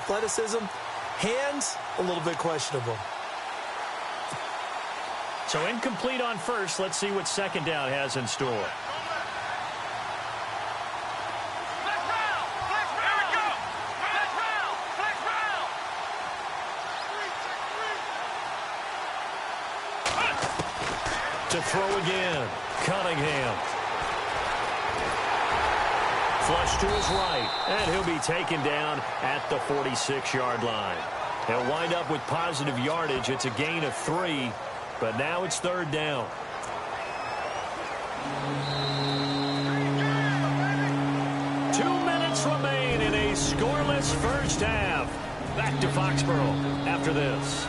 athleticism. Hands, a little bit questionable. So incomplete on first. Let's see what second down has in store. To throw again, Cunningham. Flush to his right, and he'll be taken down at the 46-yard line. He'll wind up with positive yardage. It's a gain of 3, but now it's third down. Remain in a scoreless first half. Back to Foxborough after this.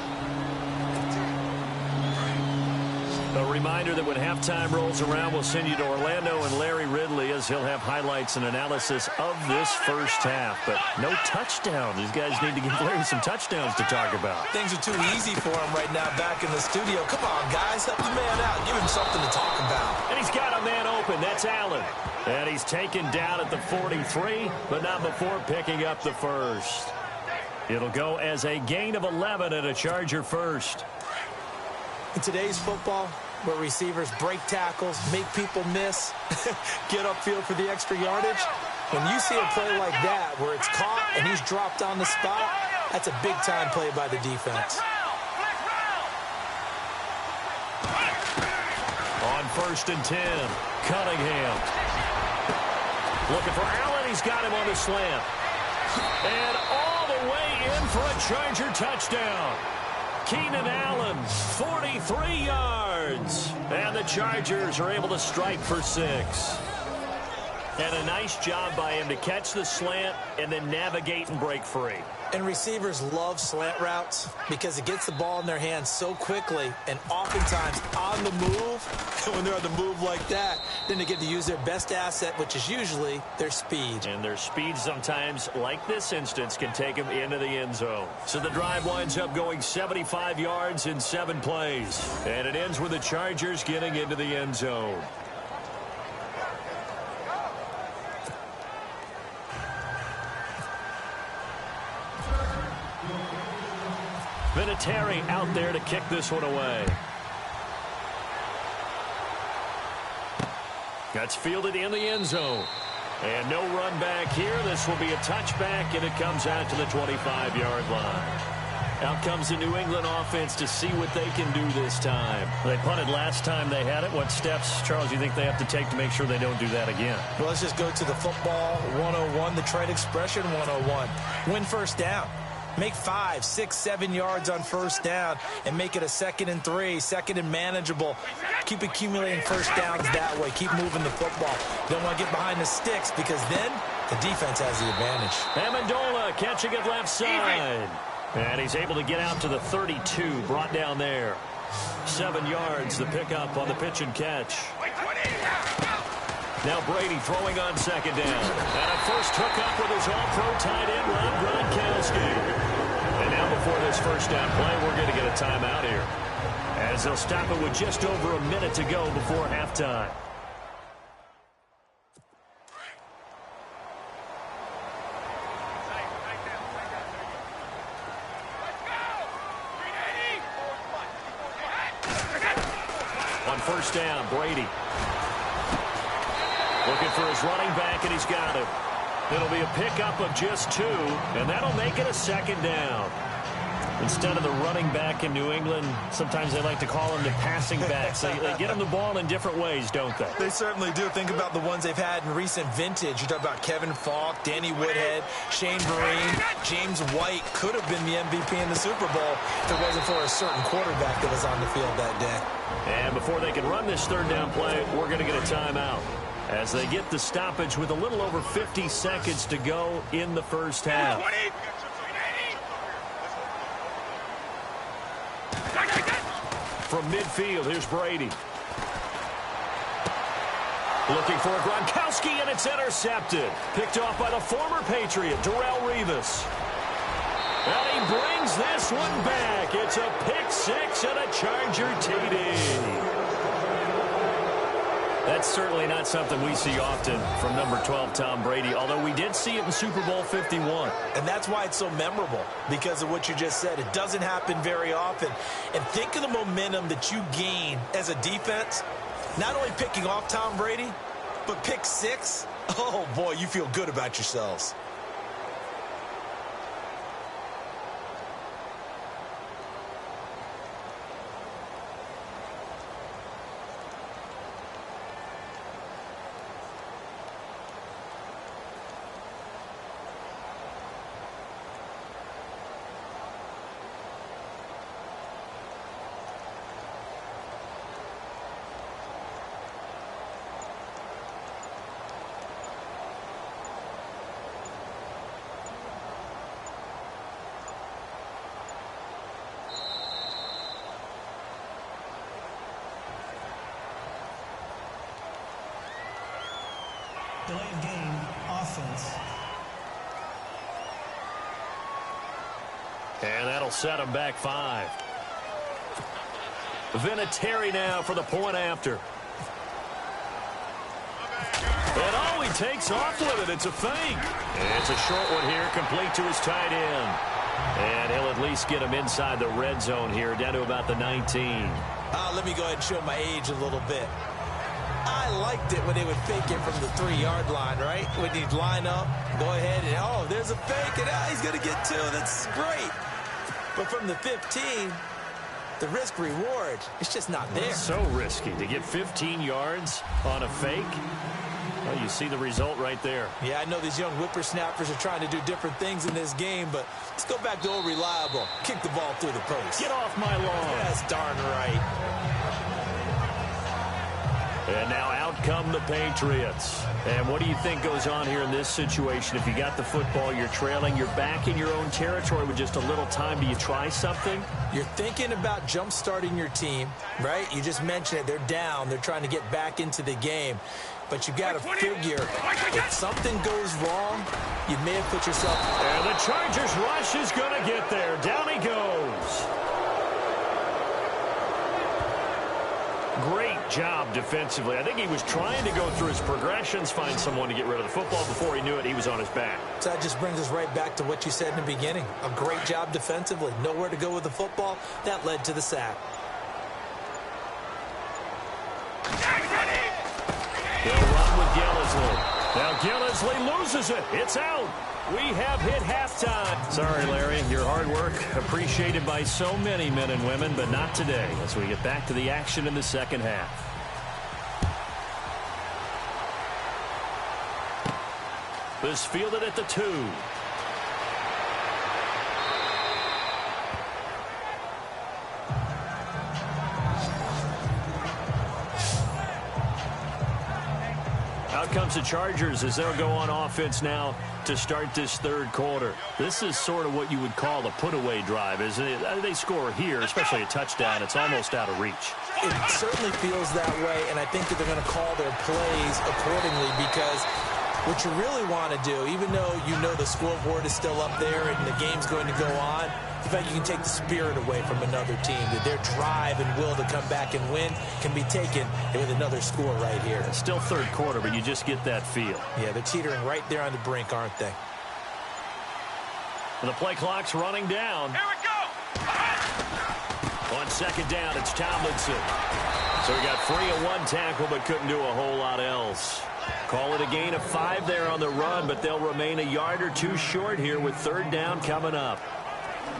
A reminder that when halftime rolls around, we'll send you to Orlando and Larry Ridley as he'll have highlights and analysis of this first half. But no touchdown. These guys need to give Larry some touchdowns to talk about. Things are too easy for him right now back in the studio. Come on, guys. Help the man out. Give him something to talk about. And he's got a man open. That's Allen. And he's taken down at the 43, but not before picking up the first. It'll go as a gain of 11 and a Charger first. In today's football, where receivers break tackles, make people miss, get upfield for the extra yardage, when you see a play like that where it's caught and he's dropped on the spot, that's a big-time play by the defense. On 1st and 10, Cunningham. Looking for Allen. He's got him on the slant. And all the way in for a Charger touchdown. Keenan Allen, 43 yards. And the Chargers are able to strike for 6. And a nice job by him to catch the slant and then navigate and break free. And receivers love slant routes because it gets the ball in their hands so quickly and oftentimes on the move. And when they're on the move like that, then they get to use their best asset, which is usually their speed. And their speed sometimes, like this instance, can take them into the end zone. So the drive winds up going 75 yards in 7 plays. And it ends with the Chargers getting into the end zone. Vinatieri out there to kick this one away. That's fielded in the end zone. And no run back here. This will be a touchback, and it comes out to the 25-yard line. Out comes the New England offense to see what they can do this time. They punted last time they had it. What steps, Charles, do you think they have to take to make sure they don't do that again? Well, let's just go to the football 101, the trade expression 101. Win first down. Make 5, 6, 7 yards on first down and make it a 2nd and 3, 2nd and manageable. Keep accumulating first downs that way. Keep moving the football. Don't want to get behind the sticks because then the defense has the advantage. Amendola catching it left side. And he's able to get out to the 32, brought down there. 7 yards, the pickup on the pitch and catch. Now Brady throwing on 2nd down. And a first hookup with his all-pro tight end, Rob Gronkowski. And now before this first down play, we're going to get a timeout here, as they'll stop it with just over a minute to go before halftime. On first down, Brady. Looking for his running back, and he's got him. It'll be a pickup of just 2, and that'll make it a 2nd down. Instead of the running back in New England, sometimes they like to call them the passing backs. They get them the ball in different ways, don't they? They certainly do. Think about the ones they've had in recent vintage. You talk about Kevin Falk, Danny Woodhead, Shane Vereen, James White could have been the MVP in the Super Bowl if it wasn't for a certain quarterback that was on the field that day. And before they can run this third down play, we're going to get a timeout, as they get the stoppage with a little over 50 seconds to go in the first half. From midfield, here's Brady. Looking for Gronkowski, and it's intercepted. Picked off by the former Patriot, Darrelle Revis. And he brings this one back. It's a pick 6 and a Charger TD. That's certainly not something we see often from number 12, Tom Brady, although we did see it in Super Bowl 51. And that's why it's so memorable, because of what you just said. It doesn't happen very often. And think of the momentum that you gain as a defense, not only picking off Tom Brady, but pick 6. Oh, boy, you feel good about yourselves. Delayed game, offense. And that'll set him back 5. Vinatieri now for the point after. And oh, he takes off with it. It's a fake. It's a short one here, complete to his tight end. And he'll at least get him inside the red zone here, down to about the 19. Let me go ahead and show my age a little bit. I liked it when they would fake it from the 3-yard line, right? When he'd line up, go ahead, and oh, there's a fake, and he's going to get 2. That's great. But from the 15, the risk-reward, it's just not there. It's so risky to get 15 yards on a fake. Well, you see the result right there. Yeah, I know these young whippersnappers are trying to do different things in this game, but let's go back to old reliable. Kick the ball through the post. Get off my lawn. That's darn right. And now out come the Patriots. And what do you think goes on here in this situation? If you got the football, you're trailing, you're back in your own territory with just a little time. Do you try something? You're thinking about jump-starting your team, right? You just mentioned it. They're down. They're trying to get back into the game. But you've got to figure if something goes wrong, you may have put yourself... And the Chargers rush is going to get there. Down he goes. Great job defensively. I think he was trying to go through his progressions, find someone to get rid of the football. Before he knew it, he was on his back. So that just brings us right back to what you said in the beginning. A great job defensively. Nowhere to go with the football. That led to the sack. He'll run with Gillisley. Now Gillisley loses it. It's out. We have hit halftime. Sorry, Larry. Your hard work appreciated by so many men and women, but not today as we get back to the action in the second half. This fielded at the 2. Out comes the Chargers as they'll go on offense now to start this third quarter. This is sort of what you would call a put-away drive, isn't it? They score here, especially a touchdown. It's almost out of reach. It certainly feels that way, and I think that they're going to call their plays accordingly, because what you really want to do, even though you know the scoreboard is still up there and the game's going to go on, the fact you can take the spirit away from another team, that their drive and will to come back and win can be taken with another score right here. It's still third quarter, but you just get that feel. Yeah, they're teetering right there on the brink, aren't they? And the play clock's running down. Here we go. On second down, it's Tomlinson. So he got free of one tackle, but couldn't do a whole lot else. Call it a gain of 5 there on the run, but they'll remain a yard or 2 short here with third down coming up.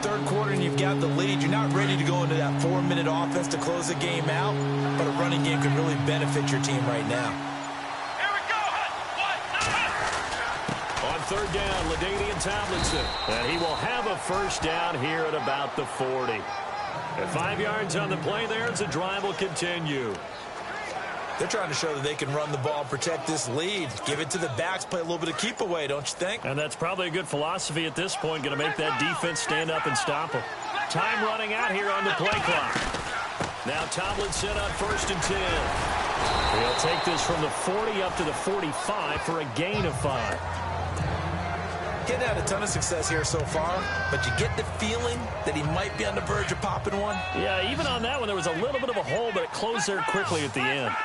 Third quarter and you've got the lead. You're not ready to go into that 4-minute offense to close the game out, but a running game could really benefit your team right now. Here we go. On third down, LaDainian Tomlinson. And he will have a first down here at about the 40. At 5 yards on the play there, as the drive will continue. They're trying to show that they can run the ball and protect this lead. Give it to the backs, play a little bit of keep away, don't you think? And that's probably a good philosophy at this point, going to make that defense stand up and stop them. Time running out here on the play clock. Now Tomlinson on 1st and 10. He'll take this from the 40 up to the 45 for a gain of 5. Getting had a ton of success here so far, but you get the feeling that he might be on the verge of popping one. Yeah, even on that one, there was a little bit of a hole, but it closed there quickly at the end.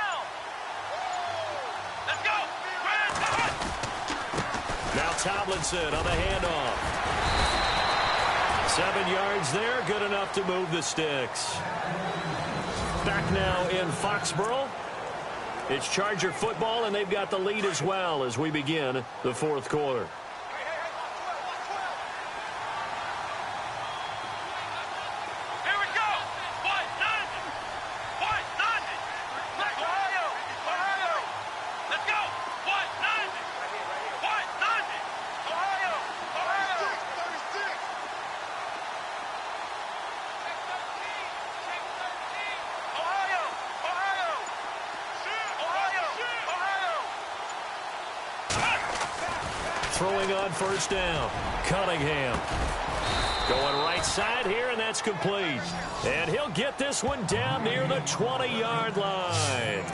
Tomlinson on the handoff. 7 yards there, good enough to move the sticks. Back now in Foxborough. It's Charger football, and they've got the lead as well as we begin the fourth quarter. Throwing on first down, Cunningham. Going right side here, and that's complete. And he'll get this one down near the 20-yard line.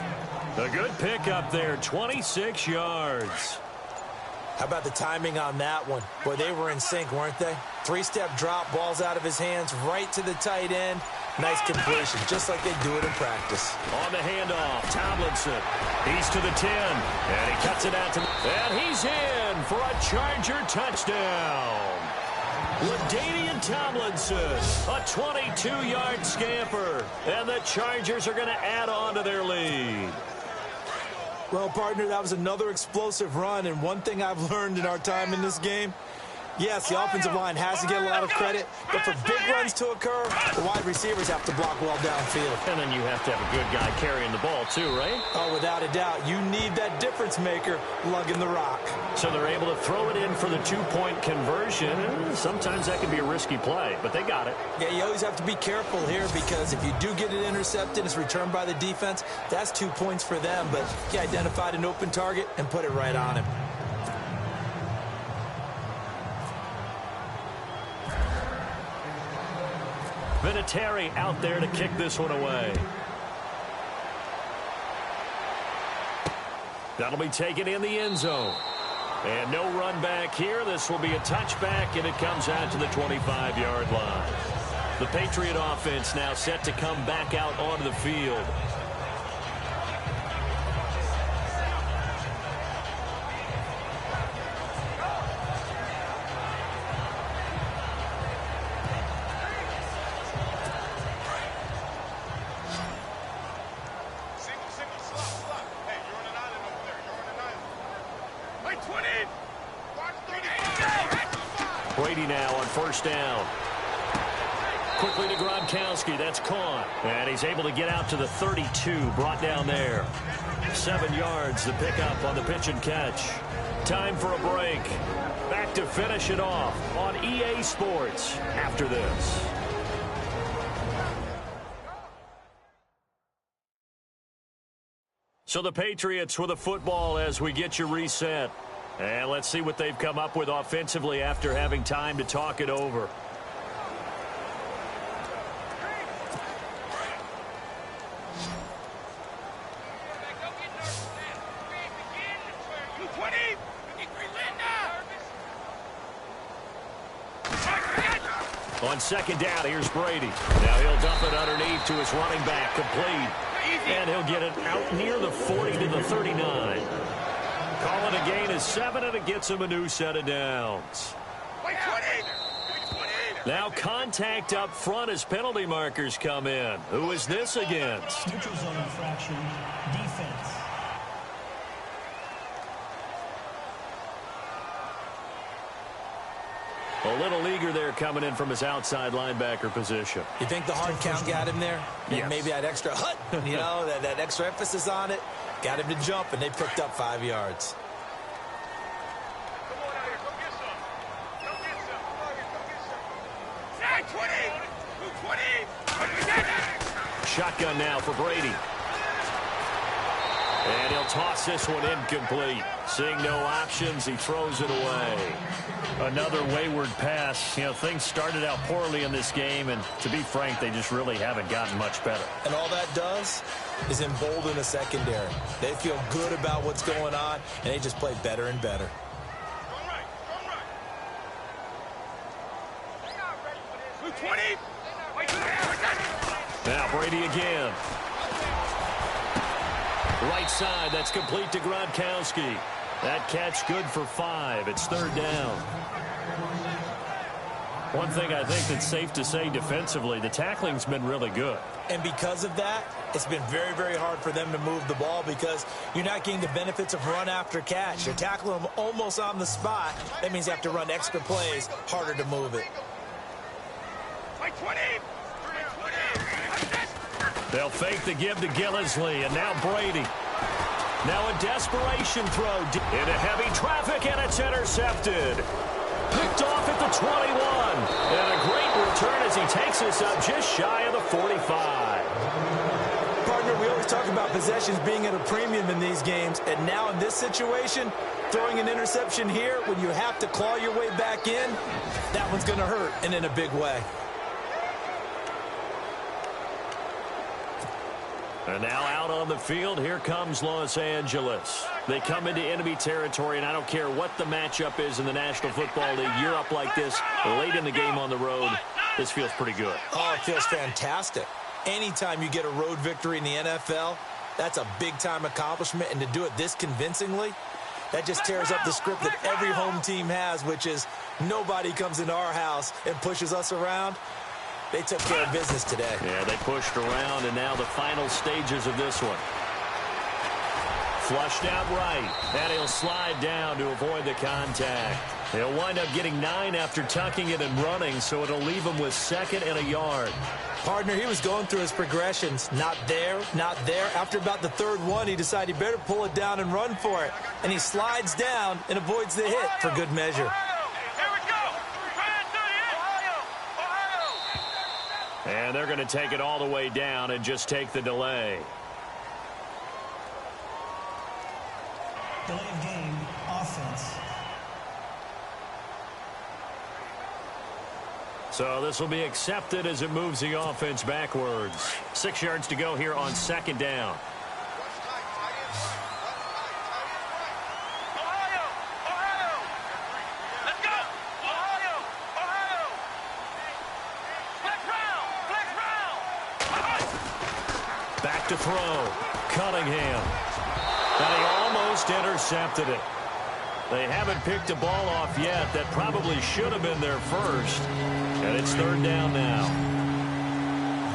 A good pickup there, 26 yards. How about the timing on that one? Boy, they were in sync, weren't they? 3-step drop, ball's out of his hands, right to the tight end. Nice completion, just like they do it in practice. On the handoff, Tomlinson. He's to the 10, and he cuts it out to... And he's in for a Charger touchdown. LaDainian Tomlinson, a 22-yard scamper. And the Chargers are going to add on to their lead. Well, partner, that was another explosive run, and one thing I've learned in our time in this game, yes, the offensive line has to get a lot of credit, but for big runs to occur, the wide receivers have to block well downfield. And then you have to have a good guy carrying the ball too, right? Oh, without a doubt. You need that difference maker lugging the rock. So they're able to throw it in for the 2-point conversion. Sometimes that can be a risky play, but they got it. Yeah, you always have to be careful here because if you do get it intercepted, it's returned by the defense, that's 2 points for them, but he identified an open target and put it right on him. Vinatieri out there to kick this one away. That'll be taken in the end zone. And no run back here. This will be a touchback, and it comes out to the 25-yard line. The Patriot offense now set to come back out onto the field. Brady now on first down. Quickly to Gronkowski. That's caught. And he's able to get out to the 32. Brought down there. 7 yards to pick up on the pitch and catch. Time for a break. Back to finish it off on EA Sports after this. So the Patriots with a football as we get you reset. And let's see what they've come up with offensively after having time to talk it over. On second down, here's Brady. Now he'll dump it underneath to his running back, complete. And he'll get it out near the 40 to the 39. Calling a gain of 7, and it gets him a new set of downs. Now contact up front as penalty markers come in. Who is this against? Neutral zone infraction, defense. A little eager there coming in from his outside linebacker position. You think the hard count got him there? Yes. Maybe that extra hut, you know, that extra emphasis on it. Got him to jump, and they picked up 5 yards. Shotgun now for Brady. And he'll toss this one incomplete. Seeing no options, he throws it away. Another wayward pass. You know, things started out poorly in this game, and to be frank, they just really haven't gotten much better. And all that does is embolden the secondary. They feel good about what's going on, and they just play better and better. Now Brady again. Right side, that's complete to Gronkowski. That catch good for 5. It's third down. One thing I think that's safe to say defensively, the tackling's been really good. And because of that, it's been very, very hard for them to move the ball because you're not getting the benefits of run after catch. You're tackling them almost on the spot. That means you have to run extra plays, harder to move it. They'll fake the give to Gillisley, and now Brady. Now a desperation throw into heavy traffic, and it's intercepted. Picked off at the 21. And a great return as he takes us up just shy of the 45. Partner, we always talk about possessions being at a premium in these games, and now in this situation, throwing an interception here when you have to claw your way back in, that one's going to hurt, and in a big way. And now out on the field, here comes Los Angeles. They come into enemy territory, and I don't care what the matchup is in the National Football League. You're up like this late in the game on the road. This feels pretty good. Oh, it feels fantastic. Anytime you get a road victory in the NFL, that's a big-time accomplishment, and to do it this convincingly, that just tears up the script that every home team has, which is nobody comes into our house and pushes us around. They took care of business today. Yeah, they pushed around, and now the final stages of this one. Flushed out right, and he'll slide down to avoid the contact. He'll wind up getting 9 after tucking it and running, so it'll leave him with 2nd and a yard. Partner, he was going through his progressions. Not there, not there. After about the 3rd one, he decided he better pull it down and run for it. And he slides down and avoids the hit for good measure. And they're going to take it all the way down and just take the delay. Delay of game, offense. So this will be accepted as it moves the offense backwards. 6 yards to go here on 2nd down. Back to throw. Cunningham. And he almost intercepted it. They haven't picked a ball off yet. That probably should have been their first. And it's 3rd down now.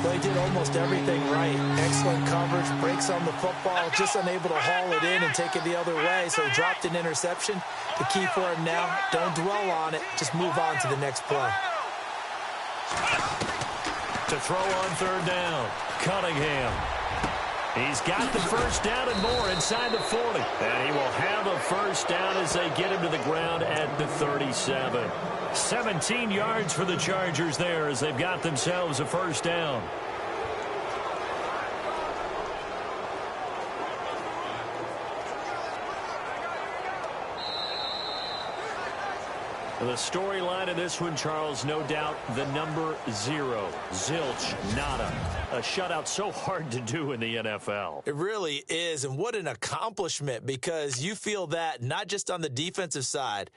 Well, he did almost everything right. Excellent coverage, breaks on the football, just unable to haul it in and take it the other way. So he dropped an interception. The key for him now, don't dwell on it. Just move on to the next play. To throw on 3rd down. Cunningham. He's got the first down and more inside the 40. And he will have a first down as they get him to the ground at the 37. 17 yards for the Chargers there as they've got themselves a first down. The storyline of this one, Charles, no doubt the number 0. Zilch, nada. A shutout so hard to do in the NFL. It really is, and what an accomplishment, because you feel that not just on the defensive side,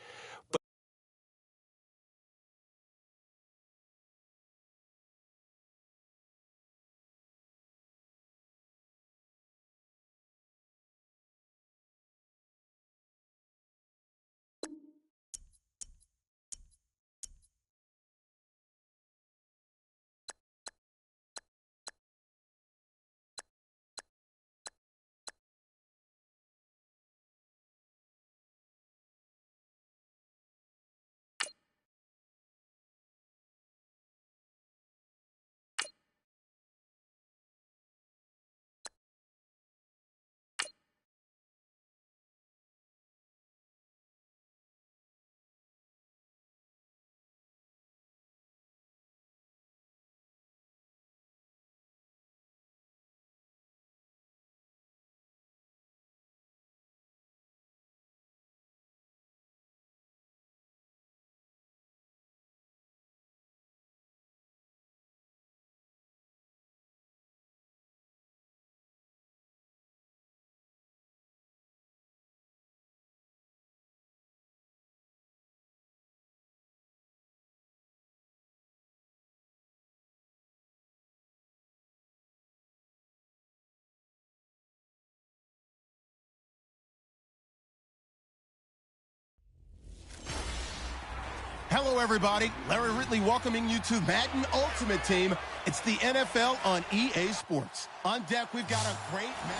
Hello, everybody. Larry Ridley welcoming you to Madden Ultimate Team. It's the NFL on EA Sports. On deck, we've got a great match.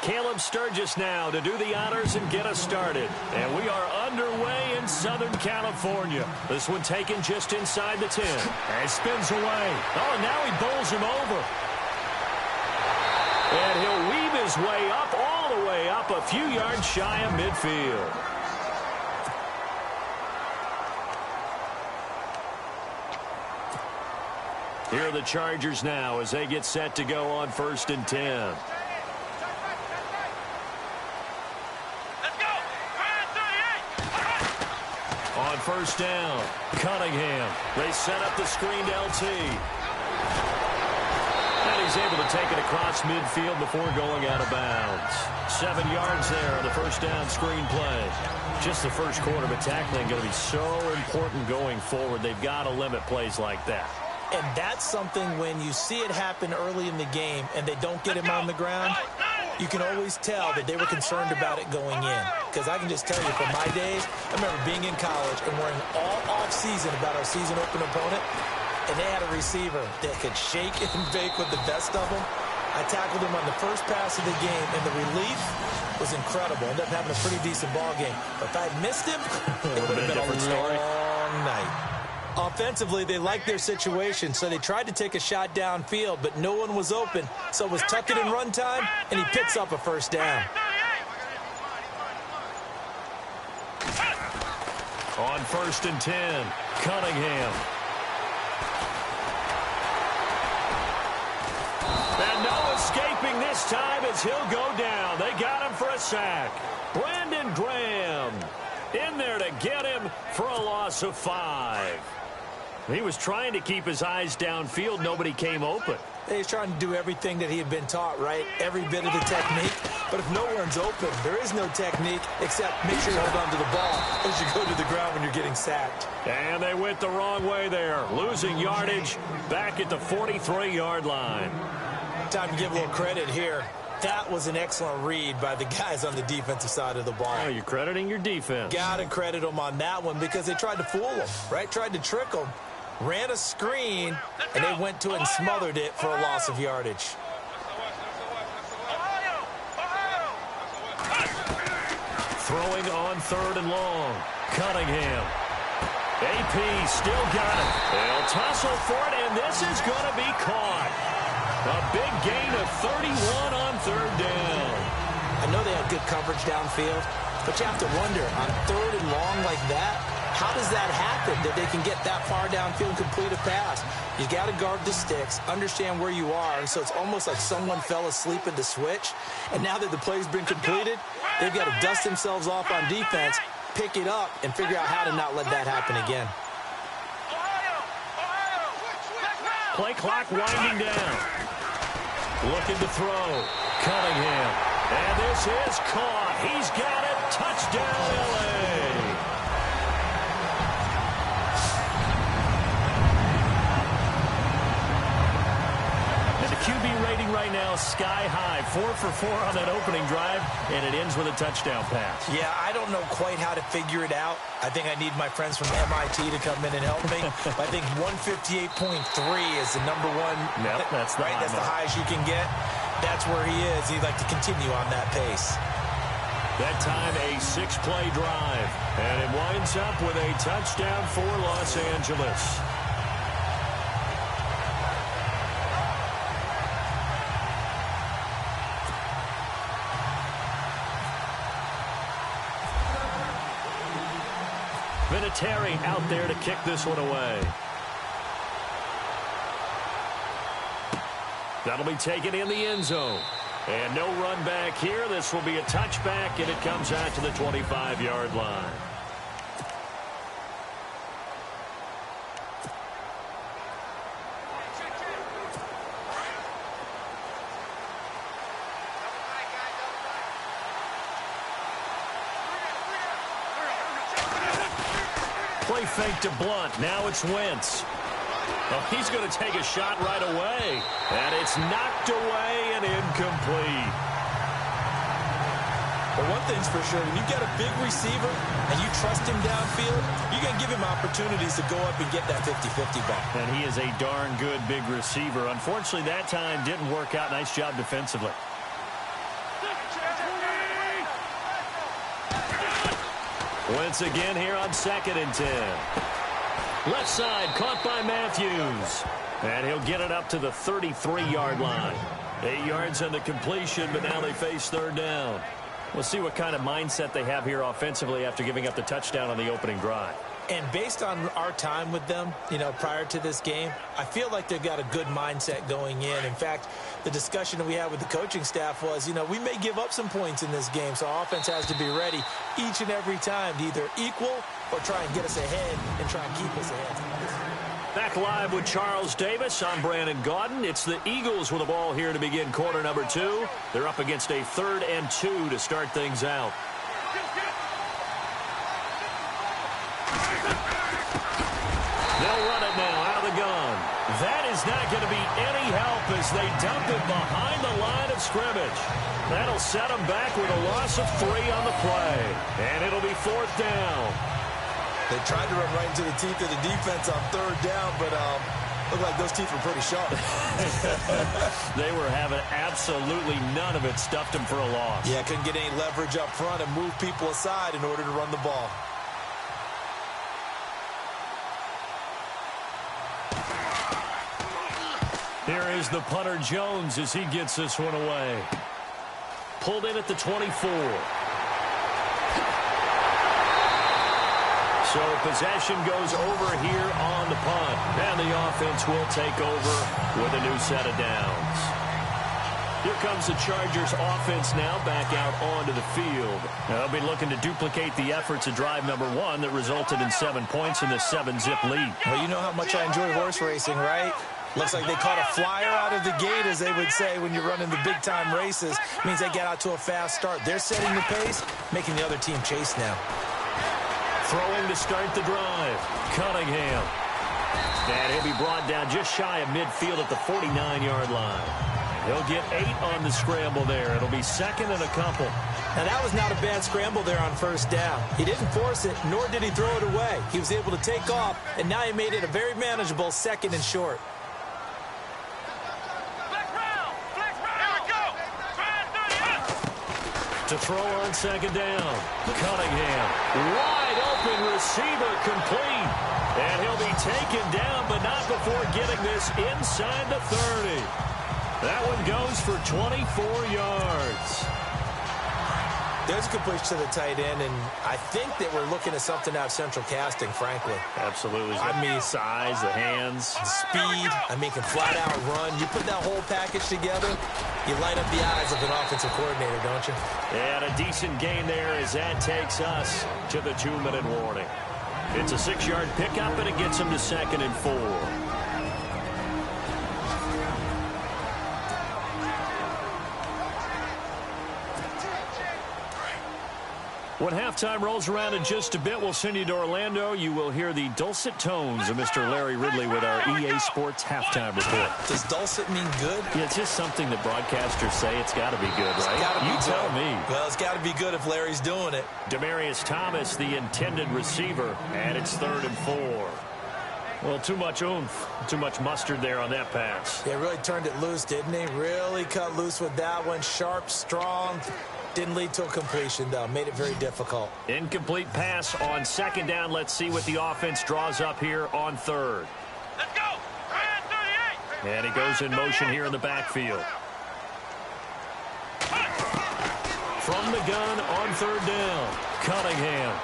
Caleb Sturgis now to do the honors and get us started. And we are underway in Southern California. This one taken just inside the 10. And spins away. Oh, and now he bowls him over. And he'll weave his way up, all the way up, a few yards shy of midfield. Here are the Chargers now as they get set to go on 1st and 10. On 1st down, Cunningham. They set up the screened LT. And he's able to take it across midfield before going out of bounds. 7 yards there on the 1st down screen play. Just the first quarter, but tackling going to be so important going forward. They've got to limit plays like that. And that's something when you see it happen early in the game and they don't get him on the ground, you can always tell that they were concerned about it going in. Because I can just tell you from my days, I remember being in college and worrying all off-season about our season open opponent, and they had a receiver that could shake and bake with the best of them. I tackled him on the first pass of the game, and the relief was incredible. Ended up having a pretty decent ball game. But if I had missed him, it would have been a long night. Offensively, they liked their situation, so they tried to take a shot downfield, but no one was open. So it was tuck it in run time, and he picks up a 1st down. On 1st and 10, Cunningham. And no escaping this time as he'll go down. They got him for a sack. Brandon Graham in there to get him for a loss of 5. He was trying to keep his eyes downfield. Nobody came open. He's trying to do everything that he had been taught, right? Every bit of the technique. But if no one's open, there is no technique except make sure you hold on to the ball as you go to the ground when you're getting sacked. And they went the wrong way there. Losing yardage back at the 43-yard line. Time to give a little credit here. That was an excellent read by the guys on the defensive side of the ball. Oh, you're crediting your defense. Got to credit them on that one because they tried to fool them, right? Tried to trick them. Ran a screen, and they went to it and smothered it for a loss of yardage. Throwing on 3rd and long. Cunningham. AP still got it. They'll tussle for it, and this is going to be caught. A big gain of 31 on 3rd down. I know they had good coverage downfield, but you have to wonder, on 3rd and long like that, how does that happen, that they can get that far downfield and complete a pass? You got to guard the sticks, understand where you are, and so it's almost like someone fell asleep at the switch, and now that the play's been completed, they've got to dust themselves off on defense, pick it up, and figure out how to not let that happen again. Play clock winding down. Looking to throw. Cunningham. And this is caught. He's got it. Touchdown, L.A. And the QB rating right now sky high. 4 for 4 on that opening drive, and it ends with a touchdown pass. Yeah, I don't know quite how to figure it out. I think I need my friends from MIT to come in and help me. I think 158.3 is the number one. Yep, that's the right. That's the highest you can get. That's where he is. He'd like to continue on that pace. That time a 6-play drive, and it winds up with a touchdown for Los Angeles. Vinatieri out there to kick this one away. That'll be taken in the end zone. And no run back here. This will be a touchback, and it comes out to the 25-yard line. Play fake to Blunt. Now it's Wentz. Oh, he's going to take a shot right away. And it's knocked away and incomplete. The Well, one thing's for sure, when you get a big receiver and you trust him downfield, you're going to give him opportunities to go up and get that 50-50 ball. And he is a darn good big receiver. Unfortunately, that time didn't work out. Nice job defensively. Once again here on 2nd and 10. Left side caught by Matthews. And he'll get it up to the 33-yard line. 8 yards on the completion, but now they face 3rd down. We'll see what kind of mindset they have here offensively after giving up the touchdown on the opening drive. And based on our time with them, prior to this game, I feel like they've got a good mindset going in. In fact, the discussion that we had with the coaching staff was, we may give up some points in this game, so our offense has to be ready each and every time to either equal or try and get us ahead and try and keep us ahead. Back live with Charles Davis. I'm Brandon Gaudin. It's the Eagles with the ball here to begin quarter number 2. They're up against a 3rd and 2 to start things out. They'll run it now out of the gun. That is not going to be any help as they dump it behind the line of scrimmage. That'll set them back with a loss of 3 on the play. And it'll be 4th down. They tried to run right into the teeth of the defense on 3rd down, but looked like those teeth were pretty sharp. They were having absolutely none of it. Stuffed them for a loss. Yeah, couldn't get any leverage up front and move people aside in order to run the ball. Here is the punter Jones as he gets this one away. Pulled in at the 24. So possession goes over here on the punt. And the offense will take over with a new set of downs. Here comes the Chargers offense now back out onto the field. They'll be looking to duplicate the efforts of drive number 1 that resulted in 7 points in the 7-zip lead. Well, you know how much I enjoy horse racing, right? Looks like they caught a flyer out of the gate, as they would say when you're running the big-time races. Means they get out to a fast start. They're setting the pace, making the other team chase now. Throwing to start the drive. Cunningham. And he'll be brought down just shy of midfield at the 49-yard line. He'll get 8 on the scramble there. It'll be 2nd and a couple. Now, that was not a bad scramble there on 1st down. He didn't force it, nor did he throw it away. He was able to take off, and now he made it a very manageable 2nd and short. To throw on 2nd down. Cunningham. Wide open receiver complete. And he'll be taken down, but not before getting this inside the 30. That one goes for 24 yards. There's a completion to the tight end, and I think that we're looking at something out of central casting, frankly. Absolutely. I mean, size, the hands. The speed. I mean, can flat out run. You put that whole package together, you light up the eyes of an offensive coordinator, don't you? And a decent gain there as that takes us to the 2-minute warning. It's a 6-yard pickup, and it gets him to 2nd and 4. When halftime rolls around in just a bit, we'll send you to Orlando. You will hear the dulcet tones of Mr. Larry Ridley with our EA Sports halftime report. Does dulcet mean good? Yeah, it's just something that broadcasters say. It's got to be good, right? It's gotta be you good. tell me. Well, it's got to be good if Larry's doing it. Demaryius Thomas, the intended receiver, and it's 3rd and 4. Well, too much oomph, too much mustard there on that pass. Yeah, really turned it loose, didn't he? Really cut loose with that one. Sharp, strong. Didn't lead to a completion, though. Made it very difficult. Incomplete pass on 2nd down. Let's see what the offense draws up here on 3rd. Let's go! 38! And he goes in motion here in the backfield. From the gun on 3rd down. Cunningham.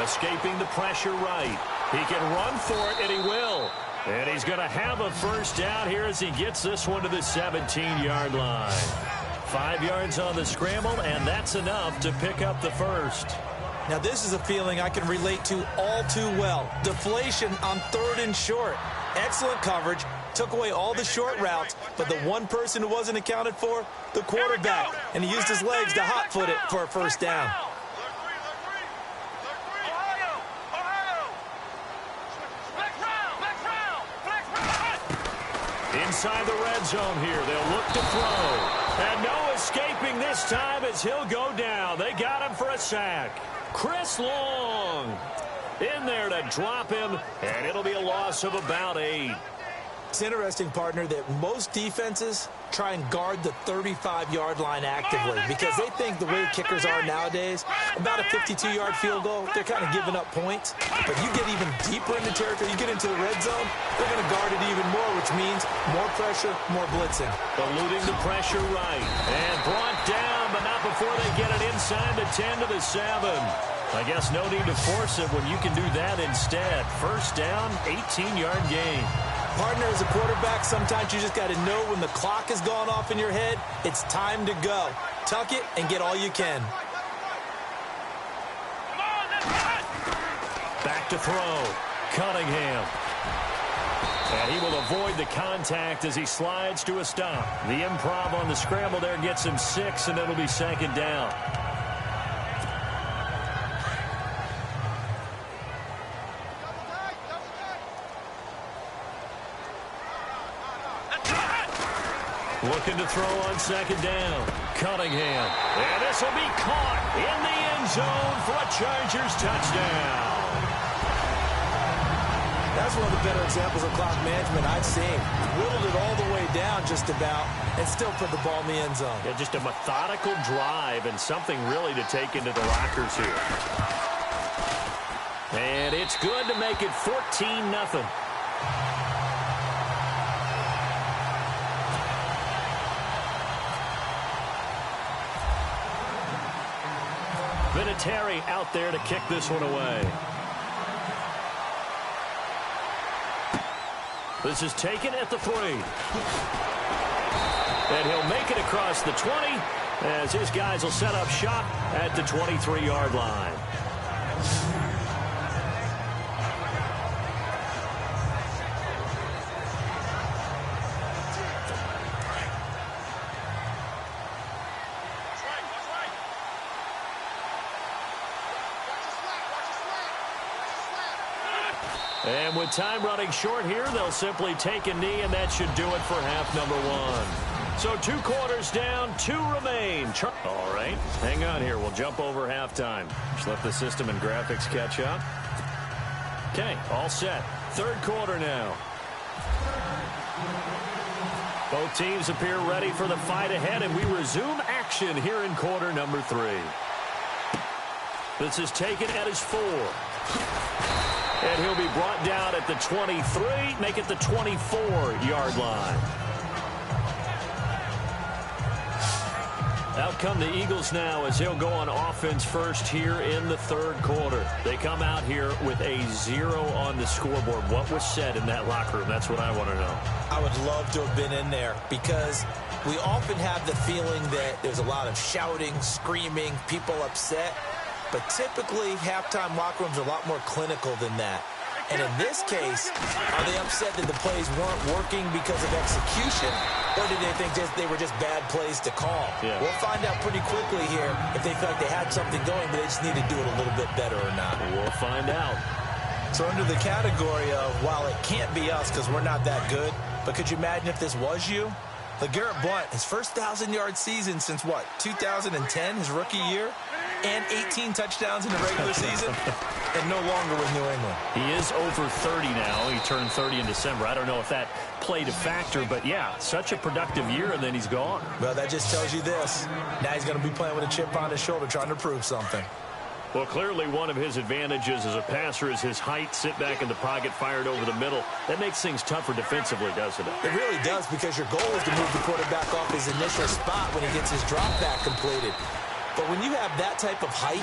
Escaping the pressure right. He can run for it, and he will. And he's going to have a 1st down here as he gets this one to the 17-yard line. 5 yards on the scramble, and that's enough to pick up the 1st. Now, this is a feeling I can relate to all too well. Deflation on 3rd and short. Excellent coverage. Took away all the short routes, but the one person who wasn't accounted for, the quarterback. And he used his legs to hot-foot it for a 1st down. Inside the red zone here. They'll look to throw. And Noah escaping this time as he'll go down. They got him for a sack. Chris Long in there to drop him, and it'll be a loss of about 8. It's interesting, partner, that most defenses try and guard the 35-yard line actively because they think the way kickers are nowadays, about a 52-yard field goal, they're kind of giving up points. But you get even deeper into territory, you get into the red zone, they're going to guard it even more, which means more pressure, more blitzing. Eluding the pressure right. And brought down, but not before they get it inside the 10 to the 7. I guess no need to force it when you can do that instead. First down, 18-yard gain. Partner, as a quarterback, sometimes you just got to know when the clock has gone off in your head, it's time to go. Tuck it and get all you can. Back to throw. Cunningham. And he will avoid the contact as he slides to a stop. The improv on the scramble there gets him 6, and it'll be second down. Looking to throw on second down. Cunningham. And this will be caught in the end zone for a Chargers touchdown. That's one of the better examples of clock management I've seen. Whittled it all the way down just about and still put the ball in the end zone. Yeah, just a methodical drive and something really to take into the lockers here. And it's good to make it 14-0. Vinatieri out there to kick this one away. This is taken at the 3. And he'll make it across the 20 as his guys will set up shop at the 23-yard line. And with time running short here, they'll simply take a knee, and that should do it for half number 1. So 2 quarters down, 2 remain. All right, hang on here. We'll jump over halftime. Just let the system and graphics catch up. Okay, all set. Third quarter now. Both teams appear ready for the fight ahead, and we resume action here in quarter number 3. This is taken at his 4. And he'll be brought down at the 23, make it the 24-yard line. Out come the Eagles now as he'll go on offense first here in the third quarter. They come out here with a 0 on the scoreboard. What was said in that locker room? That's what I want to know. I would love to have been in there because we often have the feeling that there's a lot of shouting, screaming, people upset. But typically, halftime locker rooms are a lot more clinical than that. And in this case, are they upset that the plays weren't working because of execution? Or did they think they were just bad plays to call? Yeah. We'll find out pretty quickly here if they feel like they had something going, but they just need to do it a little bit better or not. We'll find out. So under the category of, while it can't be us because we're not that good, but could you imagine if this was you? LeGarrette Blount, his first 1,000-yard season since, what, 2010, his rookie year? And 18 touchdowns in the regular season, and no longer with New England. He is over 30 now. He turned 30 in December. I don't know if that played a factor, but yeah, such a productive year, and then he's gone. Well, that just tells you this. Now he's going to be playing with a chip on his shoulder trying to prove something. Well, clearly one of his advantages as a passer is his height, sit back in the pocket, fired over the middle. That makes things tougher defensively, doesn't it? It really does, because your goal is to move the quarterback off his initial spot when he gets his drop back completed. But when you have that type of height,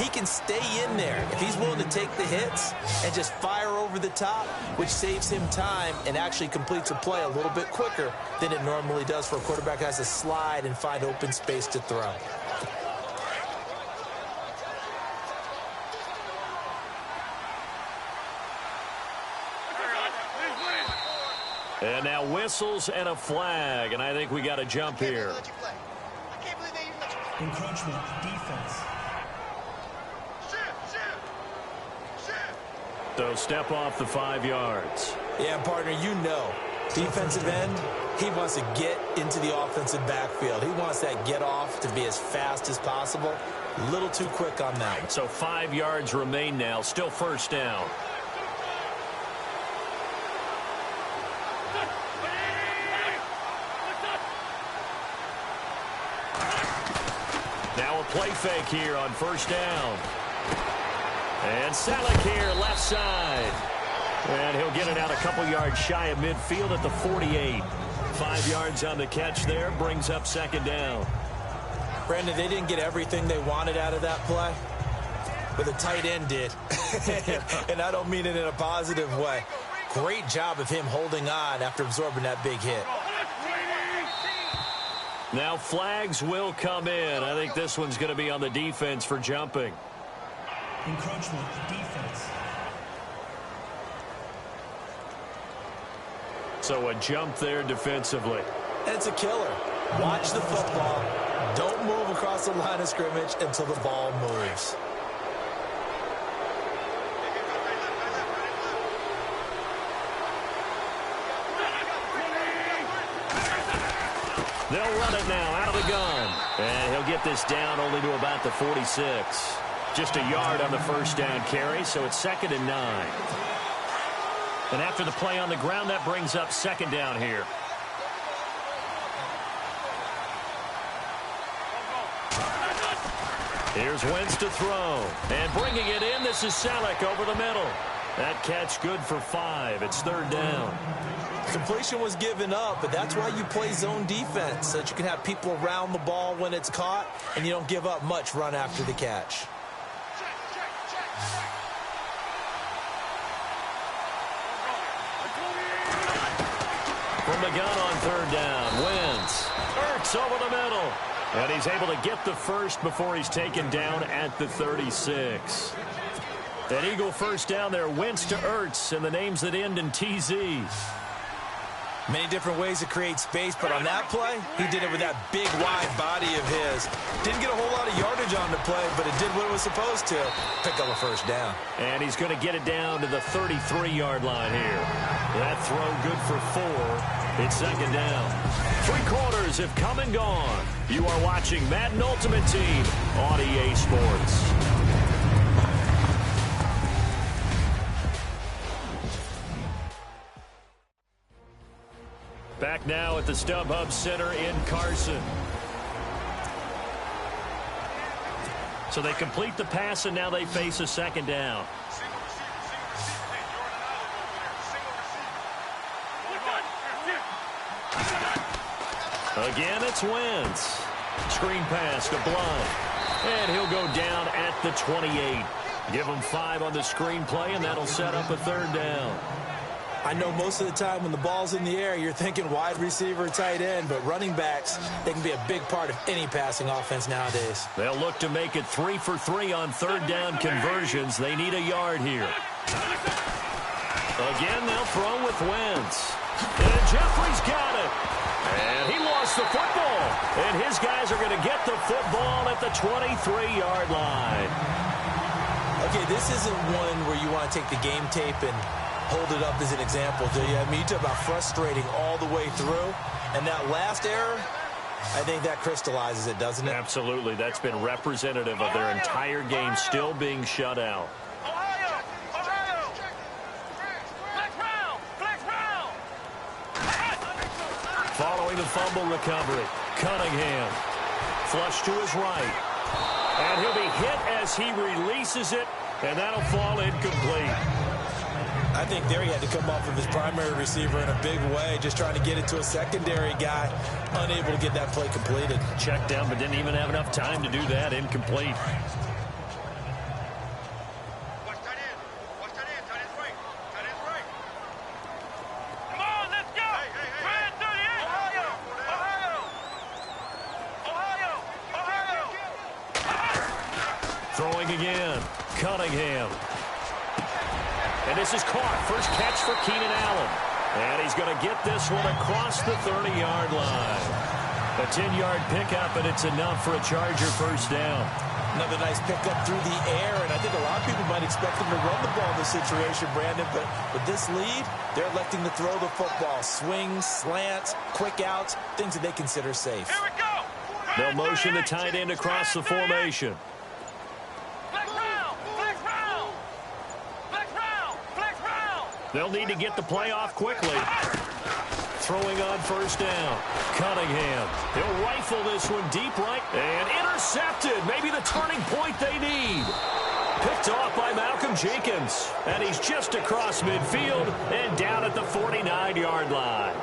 he can stay in there if he's willing to take the hits and just fire over the top, which saves him time and actually completes a play a little bit quicker than it normally does for a quarterback who has to slide and find open space to throw. And now whistles and a flag, and I think we got to jump here. Encroachment, defense. So step off the 5 yards. Yeah, partner, you know, Defensive end, he wants to get into the offensive backfield. He wants that get off to be as fast as possible. A little too quick on that one. So 5 yards remain now. Still first down. Now a play fake here on first down. And Selleck here, left side. And he'll get it out a couple yards shy of midfield at the 48. 5 yards on the catch there, brings up second down. Brandon, they didn't get everything they wanted out of that play, but the tight end did. And I don't mean it in a positive way. Great job of him holding on after absorbing that big hit. Now flags will come in. I think this one's going to be on the defense for jumping. Encroachment, defense. So a jump there defensively. And it's a killer. Watch the football. Don't move across the line of scrimmage until the ball moves. They'll run it now out of the gun. And he'll get this down only to about the 46. Just a yard on the first down carry, so it's 2nd and 9. And after the play on the ground, that brings up second down here. Here's Wentz to throw. And bringing it in, this is Selleck over the middle. That catch good for 5. It's 3rd down. Completion was given up, but that's why you play zone defense, so that you can have people around the ball when it's caught, and you don't give up much run after the catch. From the gun on 3rd down, Wentz. Ertz over the middle. And he's able to get the first before he's taken down at the 36. An Eagle first down there, Wentz to Ertz, and the names that end in TZ. Many different ways to create space, but on that play, he did it with that big, wide body of his. Didn't get a whole lot of yardage on the play, but it did what it was supposed to. Pick up a first down. And he's going to get it down to the 33-yard line here. That throw good for 4. It's 2nd down. 3 quarters have come and gone. You are watching Madden Ultimate Team on EA Sports. Back now at the StubHub Center in Carson. So they complete the pass, and now they face a 2nd down. Again, it's Wentz. Screen pass to Blunt. And he'll go down at the 28. Give him 5 on the screen play, and that'll set up a 3rd down. I know most of the time when the ball's in the air, you're thinking wide receiver, tight end, but running backs, they can be a big part of any passing offense nowadays. They'll look to make it 3 for 3 on 3rd down conversions. They need a yard here. Again, they'll throw with Wentz. And Jeffrey's got it. And he lost the football. And his guys are going to get the football at the 23-yard line. Okay, this isn't one where you want to take the game tape and hold it up as an example, do you? I mean, you talk about frustrating all the way through. And that last error, I think that crystallizes it, doesn't it? Absolutely. That's been representative of their entire game still being shut out. Following the fumble recovery, Cunningham. Flush to his right. And he'll be hit as he releases it, and that'll fall incomplete. I think there he had to come off of his primary receiver in a big way, just trying to get it to a secondary guy, unable to get that play completed. Checked down, but didn't even have enough time to do that. Incomplete. Come on, let's go! Brand 38! Ohio! Throwing again. Cunningham. And this is caught. First catch for Keenan Allen. And he's going to get this one across the 30-yard line. A 10-yard pickup, and it's enough for a Charger first down. Another nice pickup through the air, and I think a lot of people might expect them to run the ball in this situation, Brandon, but with this lead, they're electing to throw the football. Swings, slants, quick outs, things that they consider safe. Here we go. They'll motion the tight end across the formation. Flex round. Flex round. Flex round. Flex round. They'll need to get the play off quickly. Throwing on first down. Cunningham. He'll rifle this one deep right. And intercepted. Maybe the turning point they need. Picked off by Malcolm Jenkins. And he's just across midfield and down at the 49-yard line.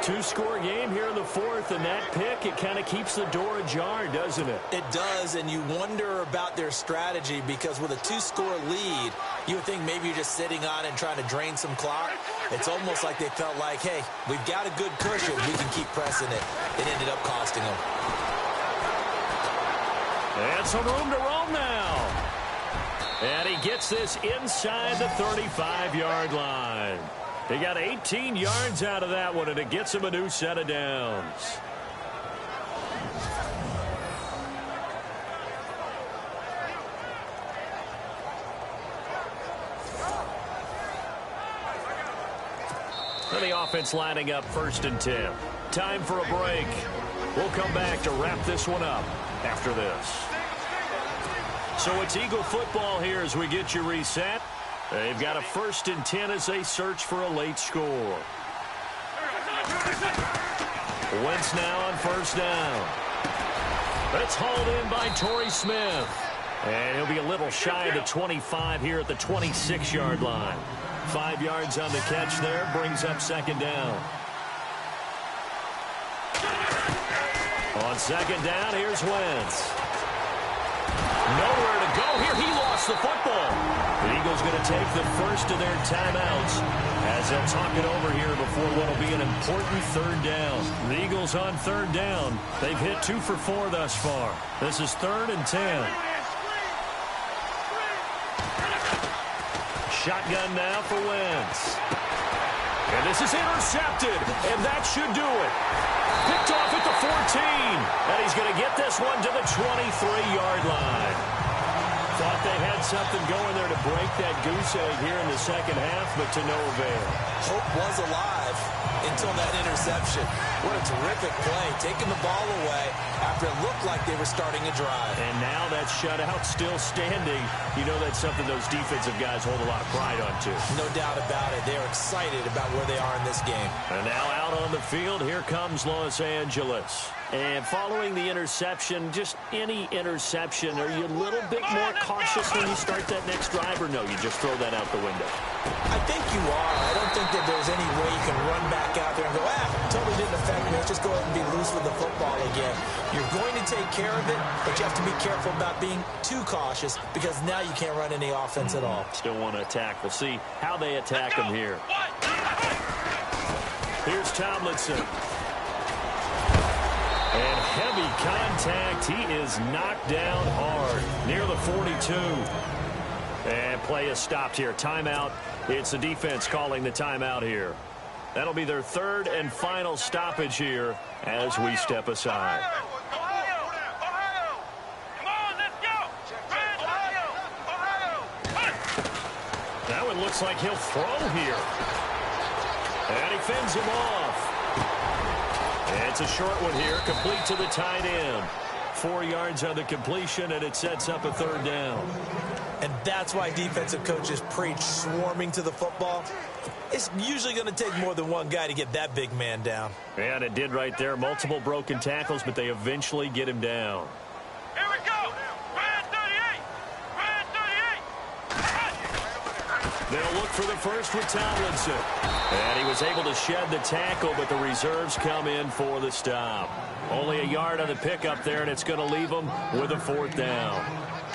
Two-score game here in the fourth, and that pick, it kind of keeps the door ajar, doesn't it? It does, and you wonder about their strategy because with a two-score lead, you would think maybe you're just sitting on and trying to drain some clock. It's almost like they felt like, hey, we've got a good cushion. We can keep pressing it. It ended up costing them. And some room to roam now. And he gets this inside the 35-yard line. He got 18 yards out of that one, and it gets him a new set of downs. And the offense lining up 1st and 10. Time for a break. We'll come back to wrap this one up after this. So it's Eagle football here as we get you reset. They've got a 1st and 10 as they search for a late score. Wentz now on first down. That's hauled in by Torrey Smith. And he'll be a little shy of the 25 here at the 26-yard line. 5 yards on the catch there, brings up 2nd down. On 2nd down, here's Wentz. Nowhere to go here. He lost the football. The Eagles going to take the first of their timeouts as they'll talk it over here before what will be an important 3rd down. The Eagles on 3rd down. They've hit 2 for 4 thus far. This is 3rd and 10. Shotgun now for Wentz. And this is intercepted, and that should do it. Picked off at the 14, and he's going to get this one to the 23-yard line. Thought they had something going there to break that goose egg here in the second half, but to no avail. Hope was alive until that interception. What a terrific play, taking the ball away after it looked like they were starting a drive. And now that shutout still standing. You know that's something those defensive guys hold a lot of pride on, too. No doubt about it. They're excited about where they are in this game. And now out on the field, here comes Los Angeles. And following the interception, just any interception, are you a little bit more cautious when you start that next drive, or no, you just throw that out the window? I think you are. I don't think that there's any way you can run back out there and go, totally didn't affect me. Let's just go ahead and be loose with the football again. You're going to take care of it, but you have to be careful about being too cautious because now you can't run any offense at all. Still want to attack. We'll see how they attack him here. Here's Tomlinson. And heavy contact. He is knocked down hard near the 42. And play is stopped here. Timeout. It's the defense calling the timeout here. That'll be their 3rd and final stoppage here as we step aside. That one looks like he'll throw here. And he fends him off. And it's a short one here, complete to the tight end. 4 yards on the completion, and it sets up a 3rd down. And that's why defensive coaches preach swarming to the football. It's usually going to take more than one guy to get that big man down. And it did right there. Multiple broken tackles, but they eventually get him down. Here we go. Red 38. Red 38. They'll look for the first with Tomlinson. And he was able to shed the tackle, but the reserves come in for the stop. Only a yard on the pickup there, and it's going to leave them with a 4th down.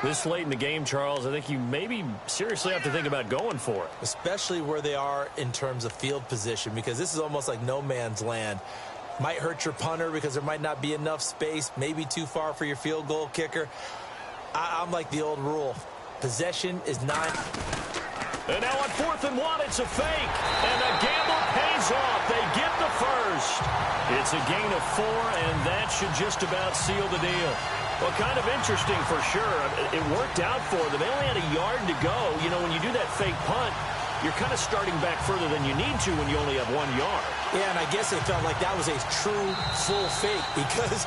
This late in the game, Charles, I think you maybe seriously have to think about going for it. Especially where they are in terms of field position, because this is almost like no man's land. Might hurt your punter because there might not be enough space, maybe too far for your field goal kicker. I'm like the old rule. Possession is not... And now on 4th and 1, it's a fake. And the gamble pays off. They get the first. It's a gain of 4, and that should just about seal the deal. Well, kind of interesting for sure. It worked out for them. They only had a yard to go. You know, when you do that fake punt, you're kind of starting back further than you need to when you only have 1 yard. Yeah, and I guess they felt like that was a true full fake because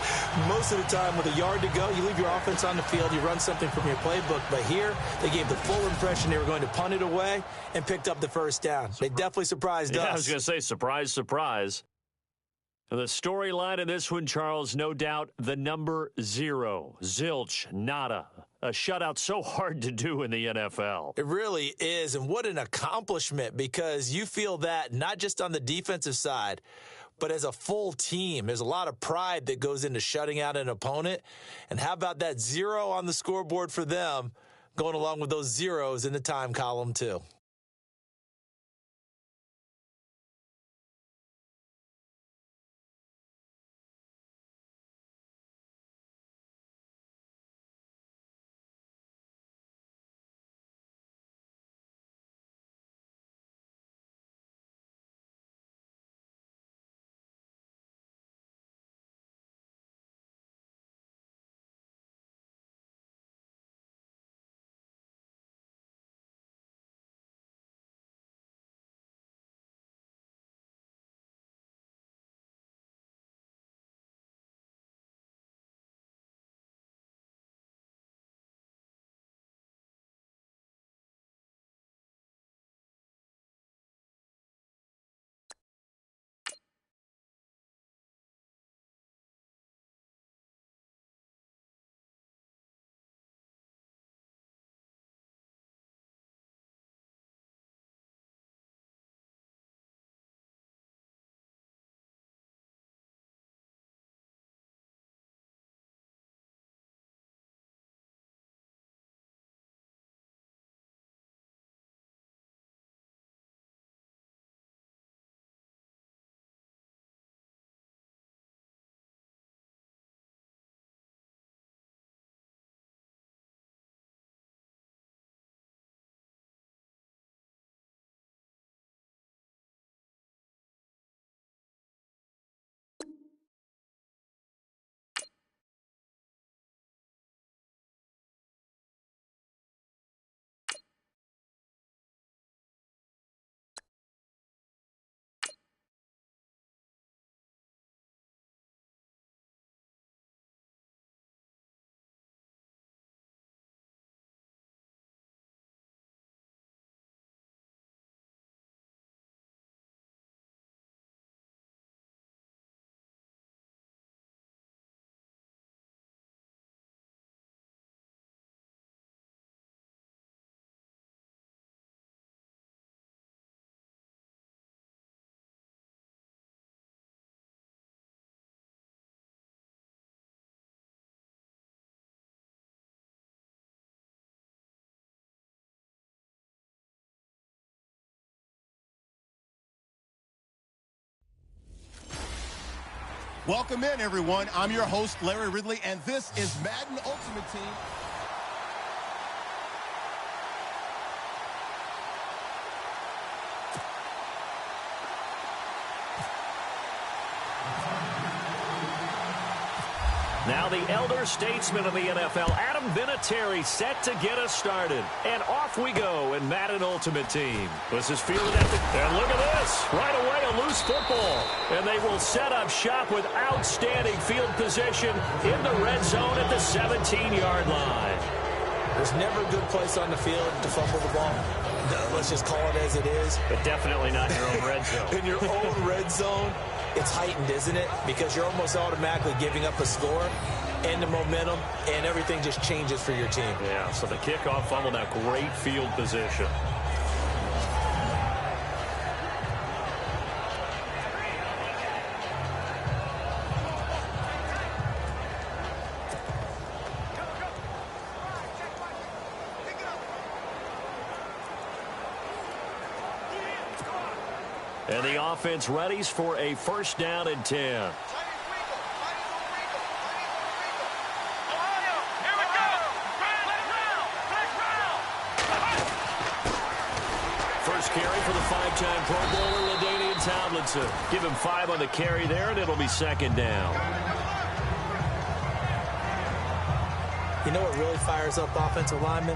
most of the time with a yard to go, you leave your offense on the field, you run something from your playbook. But here, they gave the full impression they were going to punt it away and picked up the first down. They definitely surprised us. I was going to say, surprise, surprise. The storyline in this one, Charles, no doubt the number 0. Zilch, nada. A shutout so hard to do in the NFL. It really is, and what an accomplishment, because you feel that not just on the defensive side, but as a full team. There's a lot of pride that goes into shutting out an opponent. And how about that 0 on the scoreboard for them, going along with those zeros in the time column too. Welcome in, everyone. I'm your host, Larry Ridley, and this is Madden Ultimate Team. Now the elder statesman of the NFL, Adam Vinatieri, set to get us started. And off we go in Madden Ultimate Team. This is fielded at the... And look at this. Right away, a loose football. And they will set up shop with outstanding field position in the red zone at the 17-yard line. There's never a good place on the field to fumble the ball. Let's just call it as it is. But definitely not in your own red zone. In your own red zone, it's heightened, isn't it? Because you're almost automatically giving up a score and the momentum, and everything just changes for your team. Yeah, so the kickoff fumble, now great field position. And the offense readies for a first down and 10. First carry for the five-time Pro Bowler, LaDainian Tomlinson. Give him 5 on the carry there, and it'll be second down. You know what really fires up offensive linemen?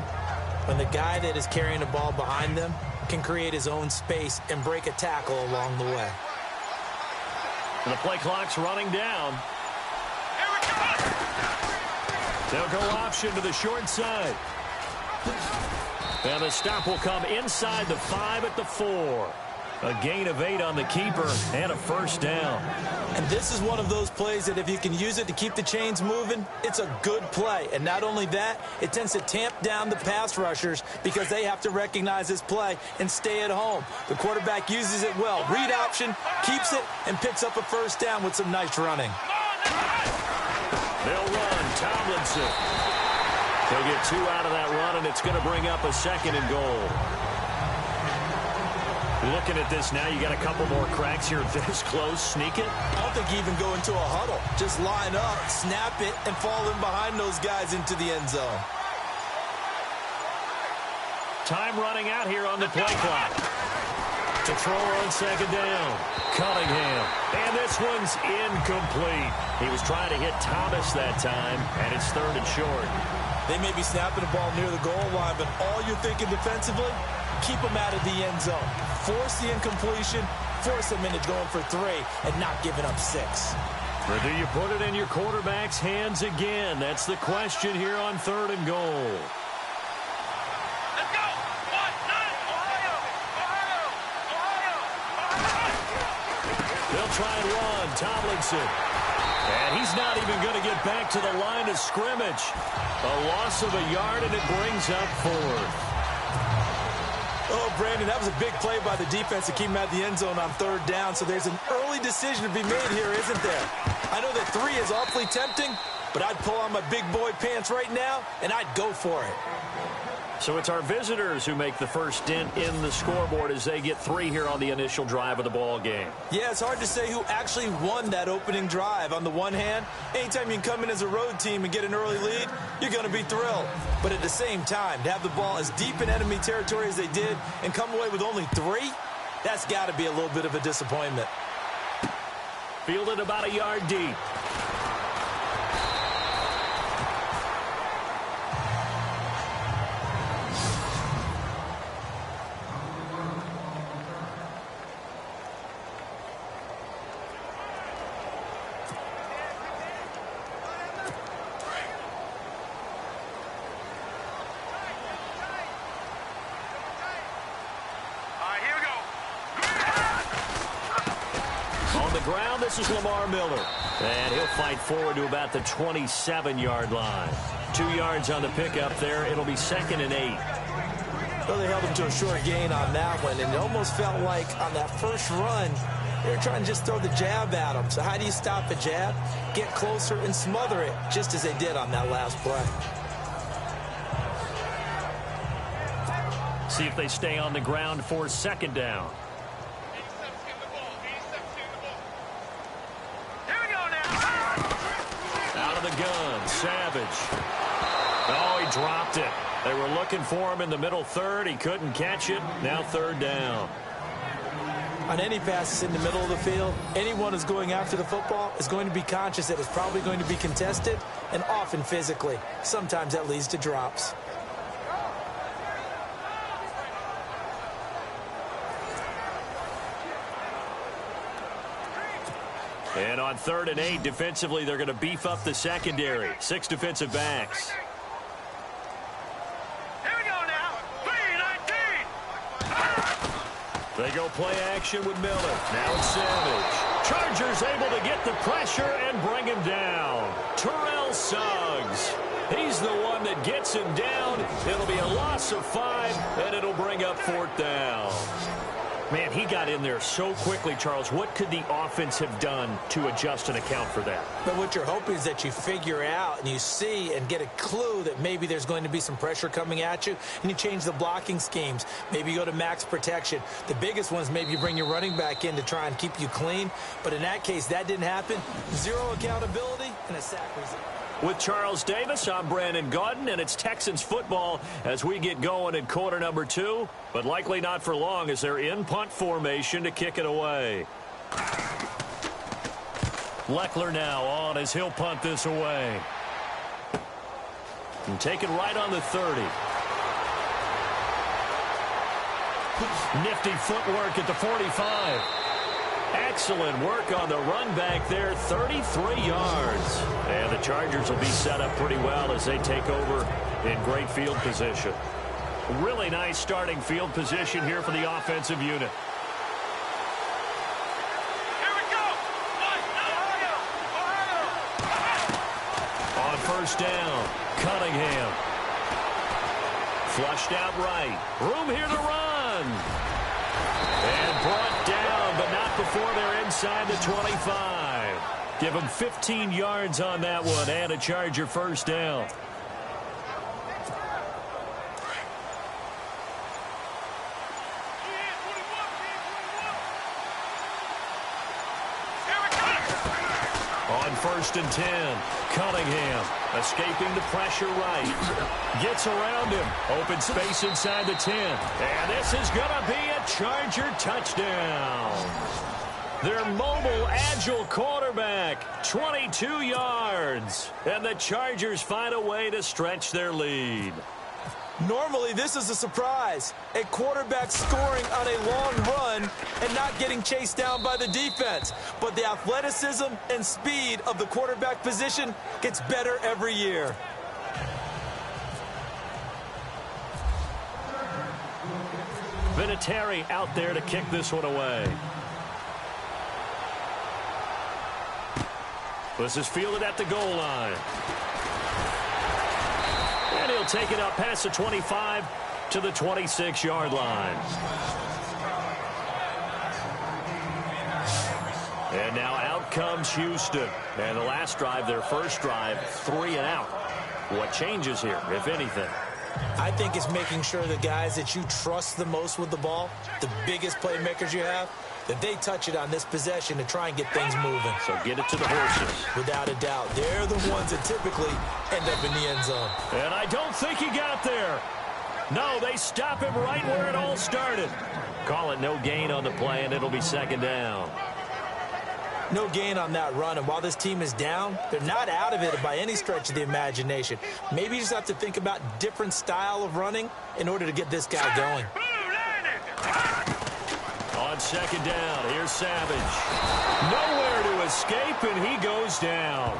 When the guy that is carrying the ball behind them can create his own space and break a tackle along the way. And the play clock's running down. They'll go option to the short side. And the stop will come inside the 5 at the 4. A gain of 8 on the keeper and a first down. And this is one of those plays that if you can use it to keep the chains moving, it's a good play. And not only that, it tends to tamp down the pass rushers because they have to recognize this play and stay at home. The quarterback uses it well. Read option, keeps it, and picks up a first down with some nice running. They'll run. Tomlinson. He'll get 2 out of that run, and it's going to bring up a 2nd and goal. Looking at this now, you got a couple more cracks here this close. Sneak it. I don't think you even go into a huddle. Just line up, snap it, and fall in behind those guys into the end zone. Time running out here on the play clock. To throw on 2nd down. Cunningham. And this one's incomplete. He was trying to hit Thomas that time, and it's 3rd and short. They may be snapping the ball near the goal line, but all you're thinking defensively, keep them out of the end zone. Force the incompletion, force them into going for 3 and not giving up 6. Or do you put it in your quarterback's hands again? That's the question here on 3rd and goal. Let's go! 1-9! Ohio! They'll try and run. Tomlinson. And he's not even going to get back to the line of scrimmage. A loss of a yard, and it brings up 4th. Oh, Brandon, that was a big play by the defense to keep him at the end zone on 3rd down. So there's an early decision to be made here, isn't there? I know that 3 is awfully tempting, but I'd pull on my big boy pants right now, and I'd go for it. So it's our visitors who make the first dent in the scoreboard as they get 3 here on the initial drive of the ball game. Yeah, it's hard to say who actually won that opening drive. On the one hand, anytime you can come in as a road team and get an early lead, you're going to be thrilled. But at the same time, to have the ball as deep in enemy territory as they did and come away with only 3, that's got to be a little bit of a disappointment. Fielded about a yard deep. Ground, this is Lamar Miller. And he'll fight forward to about the 27-yard line. 2 yards on the pickup there. It'll be 2nd and 8. Well, they held him to a short gain on that one, and it almost felt like on that first run, they were trying to just throw the jab at him. So how do you stop a jab? Get closer and smother it, just as they did on that last play. See if they stay on the ground for 2nd down. Gun, Savage. Oh, he dropped it. They were looking for him in the middle 3rd. He couldn't catch it. Now 3rd down. On any passes in the middle of the field, anyone who's going after the football is going to be conscious that it's probably going to be contested and often physically. Sometimes that leads to drops. And on 3rd and 8, defensively, they're going to beef up the secondary. 6 defensive backs. Here we go now. 3-19. They go play action with Miller. Now it's Savage. Chargers able to get the pressure and bring him down. Terrell Suggs. He's the one that gets him down. It'll be a loss of 5, and it'll bring up 4th down. Man, he got in there so quickly, Charles. What could the offense have done to adjust and account for that? But what you're hoping is that you figure out and you see and get a clue that maybe there's going to be some pressure coming at you, and you change the blocking schemes. Maybe you go to max protection. The biggest one is maybe you bring your running back in to try and keep you clean. But in that case, that didn't happen. 0 accountability and a sack result. With Charles Davis, I'm Brandon Gaudin, and it's Texans football as we get going in quarter number 2, but likely not for long as they're in punt formation to kick it away. Leckler now on as he'll punt this away. And taken right on the 30. Nifty footwork at the 45. Excellent work on the run back there, 33 yards. And the Chargers will be set up pretty well as they take over in great field position. Really nice starting field position here for the offensive unit. Here we go. On first down, Cunningham. Flushed out right. Room here to run. And brought down, but not before they're inside the 25. Give them 15 yards on that one and a Charger first down. On first and 10, Cunningham escaping the pressure right. Gets around him. Open space inside the 10. And this is going to be a Charger touchdown. Their mobile, agile quarterback, 22 yards. And the Chargers find a way to stretch their lead. Normally, this is a surprise. A quarterback scoring on a long run and not getting chased down by the defense. But the athleticism and speed of the quarterback position gets better every year. Vinatieri out there to kick this one away. This is fielded at the goal line. And he'll take it up past the 25 to the 26-yard line. And now out comes Houston. And the last drive, their first drive, 3 and out. What changes here, if anything? I think it's making sure the guys that you trust the most with the ball, the biggest playmakers you have, that they touch it on this possession to try and get things moving. So get it to the horses. Without a doubt. They're the ones that typically end up in the end zone. And I don't think he got there. No, they stop him right where it all started. Call it no gain on the play, and it'll be second down. No gain on that run, and while this team is down, they're not out of it by any stretch of the imagination. Maybe you just have to think about different style of running in order to get this guy going. On second down, here's Savage. Nowhere to escape, and he goes down.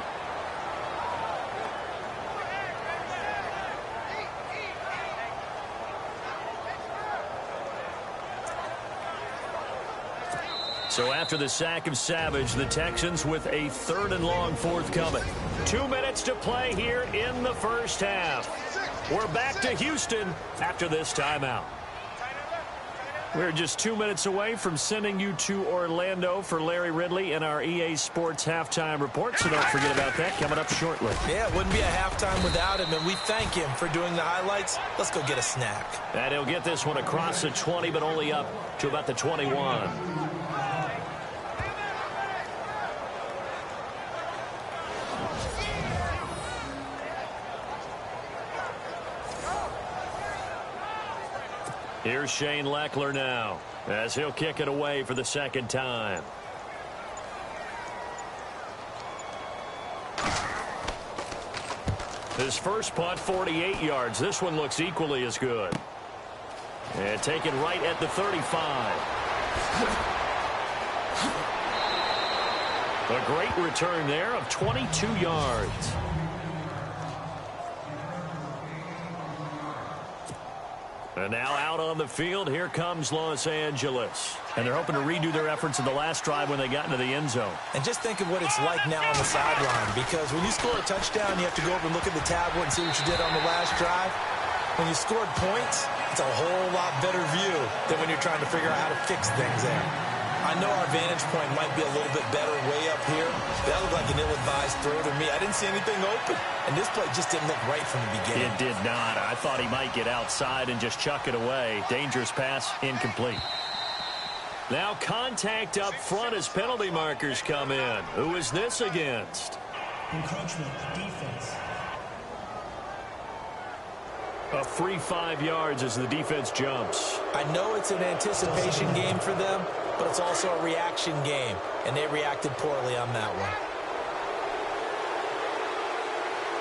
So after the sack of Savage, the Texans with a 3rd and long forthcoming. 2 minutes to play here in the first half. We're back to Houston after this timeout. We're just 2 minutes away from sending you to Orlando for Larry Ridley and our EA Sports halftime report, so don't forget about that coming up shortly. Yeah, it wouldn't be a halftime without him, and we thank him for doing the highlights. Let's go get a snack. And he'll get this one across the 20, but only up to about the 21. Here's Shane Leckler now as he'll kick it away for the second time. His first punt, 48 yards. This one looks equally as good. And taken right at the 35. A great return there of 22 yards. And now out on the field, here comes Los Angeles. And they're hoping to redo their efforts in the last drive when they got into the end zone. And just think of what it's like now on the sideline, because when you score a touchdown, you have to go over and look at the tablet and see what you did on the last drive. When you scored points, it's a whole lot better view than when you're trying to figure out how to fix things there. I know our vantage point might be a little bit better way up here. That looked like an ill-advised throw to me. I didn't see anything open. And this play just didn't look right from the beginning. It did not. I thought he might get outside and just chuck it away. Dangerous pass, incomplete. Now contact up front as penalty markers come in. Who is this against? Encroachment, defense. A free 5 yards as the defense jumps. I know it's an anticipation game for them, but it's also a reaction game, and they reacted poorly on that one.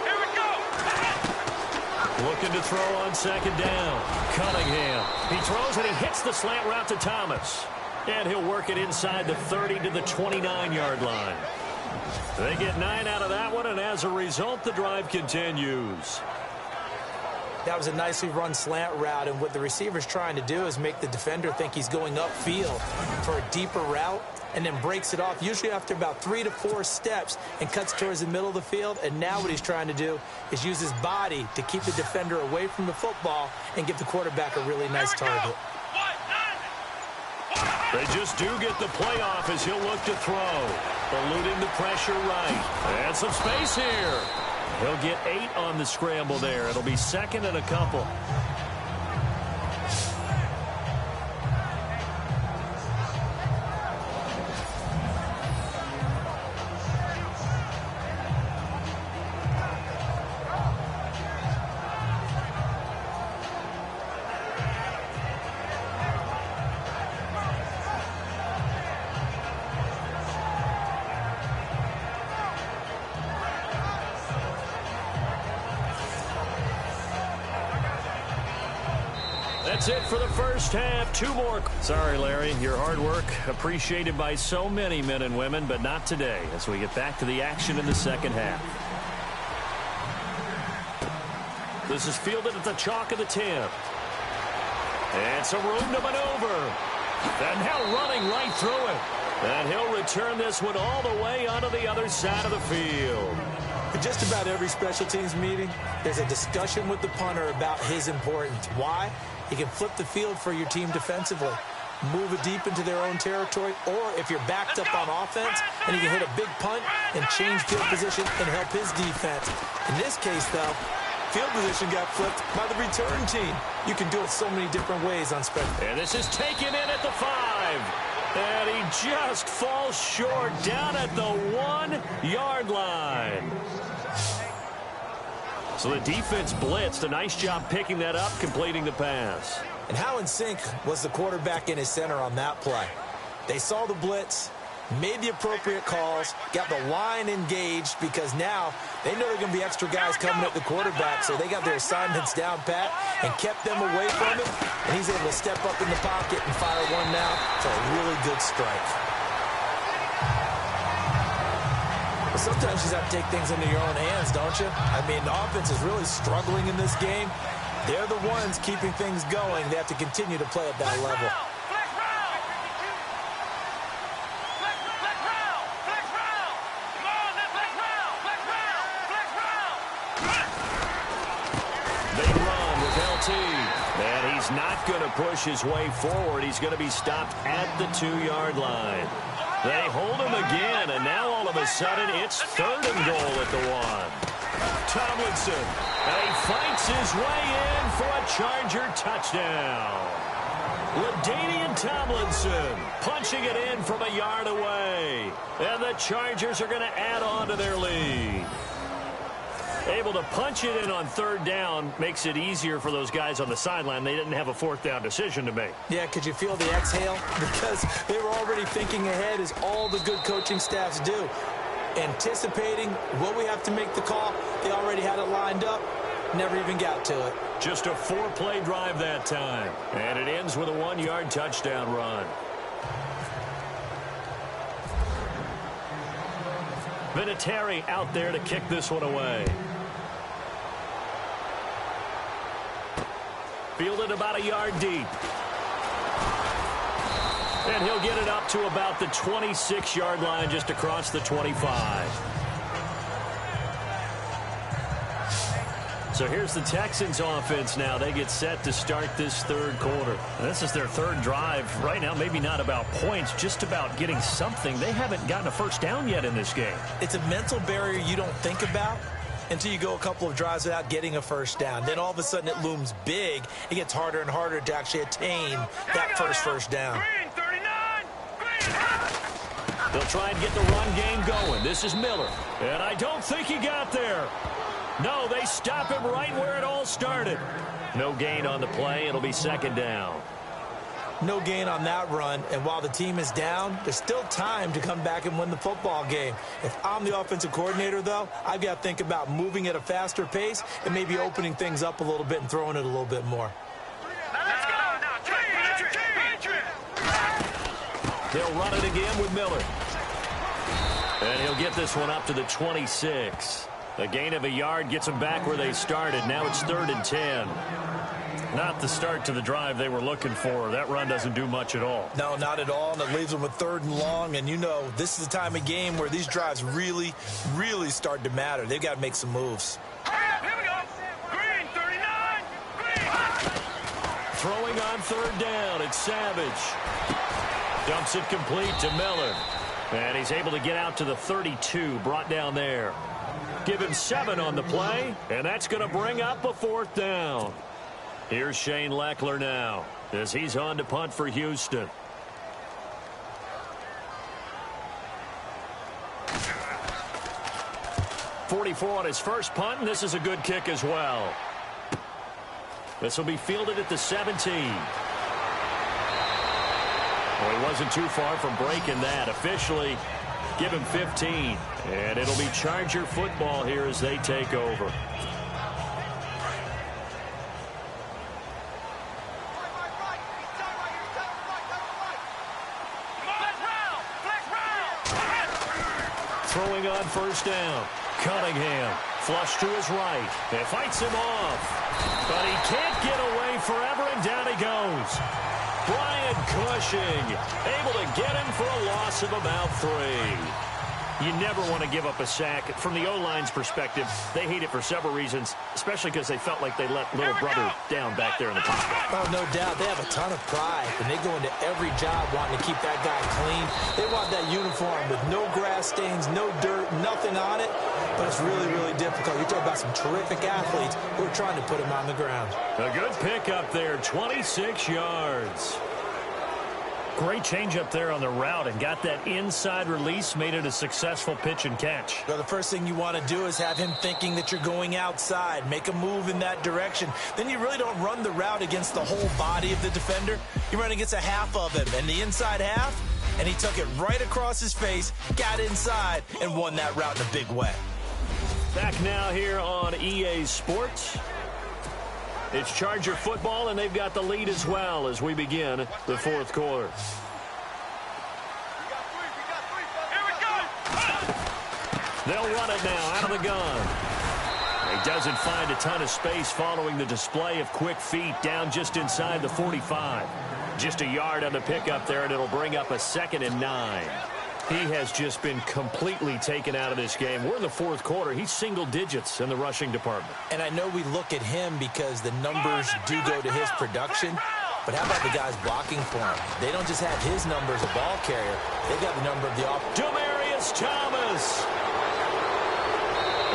Here we go. Looking to throw on second down. Cunningham. He throws and he hits the slant route to Thomas. And he'll work it inside the 30 to the 29-yard line. They get 9 out of that one, and as a result, the drive continues. That was a nicely run slant route, and what the receiver's trying to do is make the defender think he's going upfield for a deeper route, and then breaks it off, usually after about 3 to 4 steps, and cuts towards the middle of the field. And now what he's trying to do is use his body to keep the defender away from the football and give the quarterback a really nice target. They just do get the play off as he'll look to throw. Eluding the pressure right. And some space here. He'll get 8 on the scramble there. It'll be second and a couple. That's it for the first half. 2 more. Sorry, Larry. Your hard work appreciated by so many men and women, but not today as we get back to the action in the second half. This is fielded at the chalk of the 10. And some room to maneuver. And now running right through it. And he'll return this one all the way onto the other side of the field. In just about every special teams meeting, there's a discussion with the punter about his importance. Why? He can flip the field for your team defensively, move it deep into their own territory, or if you're backed up on offense, and he can hit a big punt and change field position and help his defense. In this case, though, field position got flipped by the return team. You can do it so many different ways on special. And this is taken in at the 5. And he just falls short down at the 1-yard line. So the defense blitzed. A nice job picking that up, completing the pass. And how in sync was the quarterback in his center on that play? They saw the blitz, made the appropriate calls, got the line engaged, because now they know there are going to be extra guys coming at the quarterback, so they got their assignments down pat and kept them away from him, and he's able to step up in the pocket and fire one now for a really good strike. But sometimes you just have to take things into your own hands, don't you? I mean, the offense is really struggling in this game. They're the ones keeping things going. They have to continue to play at that level. And he's not going to push his way forward. He's going to be stopped at the 2-yard line. They hold him again, and now all of a sudden it's 3rd and goal at the 1. Tomlinson, and he fights his way in for a Charger touchdown. LaDainian Tomlinson punching it in from a yard away. And the Chargers are going to add on to their lead. Able to punch it in on 3rd down makes it easier for those guys on the sideline. They didn't have a 4th down decision to make. Yeah, could you feel the exhale? Because they were already thinking ahead, as all the good coaching staffs do. Anticipating, will we have to make the call? They already had it lined up. Never even got to it. Just a 4-play drive that time. And it ends with a 1-yard touchdown run. Vinatieri out there to kick this one away. Fielded about a yard deep. And he'll get it up to about the 26-yard line, just across the 25. So here's the Texans offense now. They get set to start this 3rd quarter. This is their 3rd drive. Right now, maybe not about points, just about getting something. They haven't gotten a 1st down yet in this game. It's a mental barrier you don't think about until you go a couple of drives without getting a 1st down. Then all of a sudden it looms big. It gets harder and harder to actually attain that first down. They'll try and get the run game going. This is Miller. And I don't think he got there. No, they stop him right where it all started. No gain on the play. It'll be 2nd down. No gain on that run, and while the team is down, there's still time to come back and win the football game. If I'm the offensive coordinator, though, I've got to think about moving at a faster pace and maybe opening things up a little bit and throwing it a little bit more. Let's go now. They'll run it again with Miller. And he'll get this one up to the 26. A gain of a yard gets them back where they started. Now it's 3rd and 10. Not the start to the drive they were looking for. That run doesn't do much at all. No, not at all, and it leaves them with 3rd and long. And you know, this is the time of game where these drives really, really start to matter. They've got to make some moves. Here we go. Green, 39. Green. Throwing on 3rd down. It's Savage. Dumps it complete to Miller. And he's able to get out to the 32, brought down there. Give him 7 on the play, and that's going to bring up a 4th down. Here's Shane Leckler now as he's on to punt for Houston. .44 on his first punt, and this is a good kick as well. This will be fielded at the 17. Well, he wasn't too far from breaking that. Officially, give him 15. And it'll be Charger football here as they take over. Throwing on 1st down. Cunningham, flush to his right. It fights him off. But he can't get away forever, and down he goes. Brian Cushing able to get him for a loss of about 3. You never want to give up a sack. From the O-line's perspective, they hate it for several reasons, especially because they felt like they let little brother down back there in the pocket. Oh, no doubt. They have a ton of pride, and they go into every job wanting to keep that guy clean. They want that uniform with no grass stains, no dirt, nothing on it, but it's really, really difficult. You're talking about some terrific athletes who are trying to put him on the ground. A good pick up there, 26 yards. Great change up there on the route and got that inside release, made it a successful pitch and catch. Well, the first thing you want to do is have him thinking that you're going outside, make a move in that direction. Then you really don't run the route against the whole body of the defender. You run against a half of him, and the inside half, and he took it right across his face, got inside, and won that route in a big way. Back now here on EA Sports. It's Charger football, and they've got the lead as well as we begin the 4th quarter. Here we go. They'll run it now out of the gun. He doesn't find a ton of space following the display of quick feet down just inside the 45. Just a yard on the pickup there, and it'll bring up a 2nd and 9. He has just been completely taken out of this game. We're in the 4th quarter. He's single digits in the rushing department. And I know we look at him because the numbers do go to his production, but how about the guys blocking for him? They don't just have his number as a ball carrier. They got the number of the offense. Demaryius Thomas.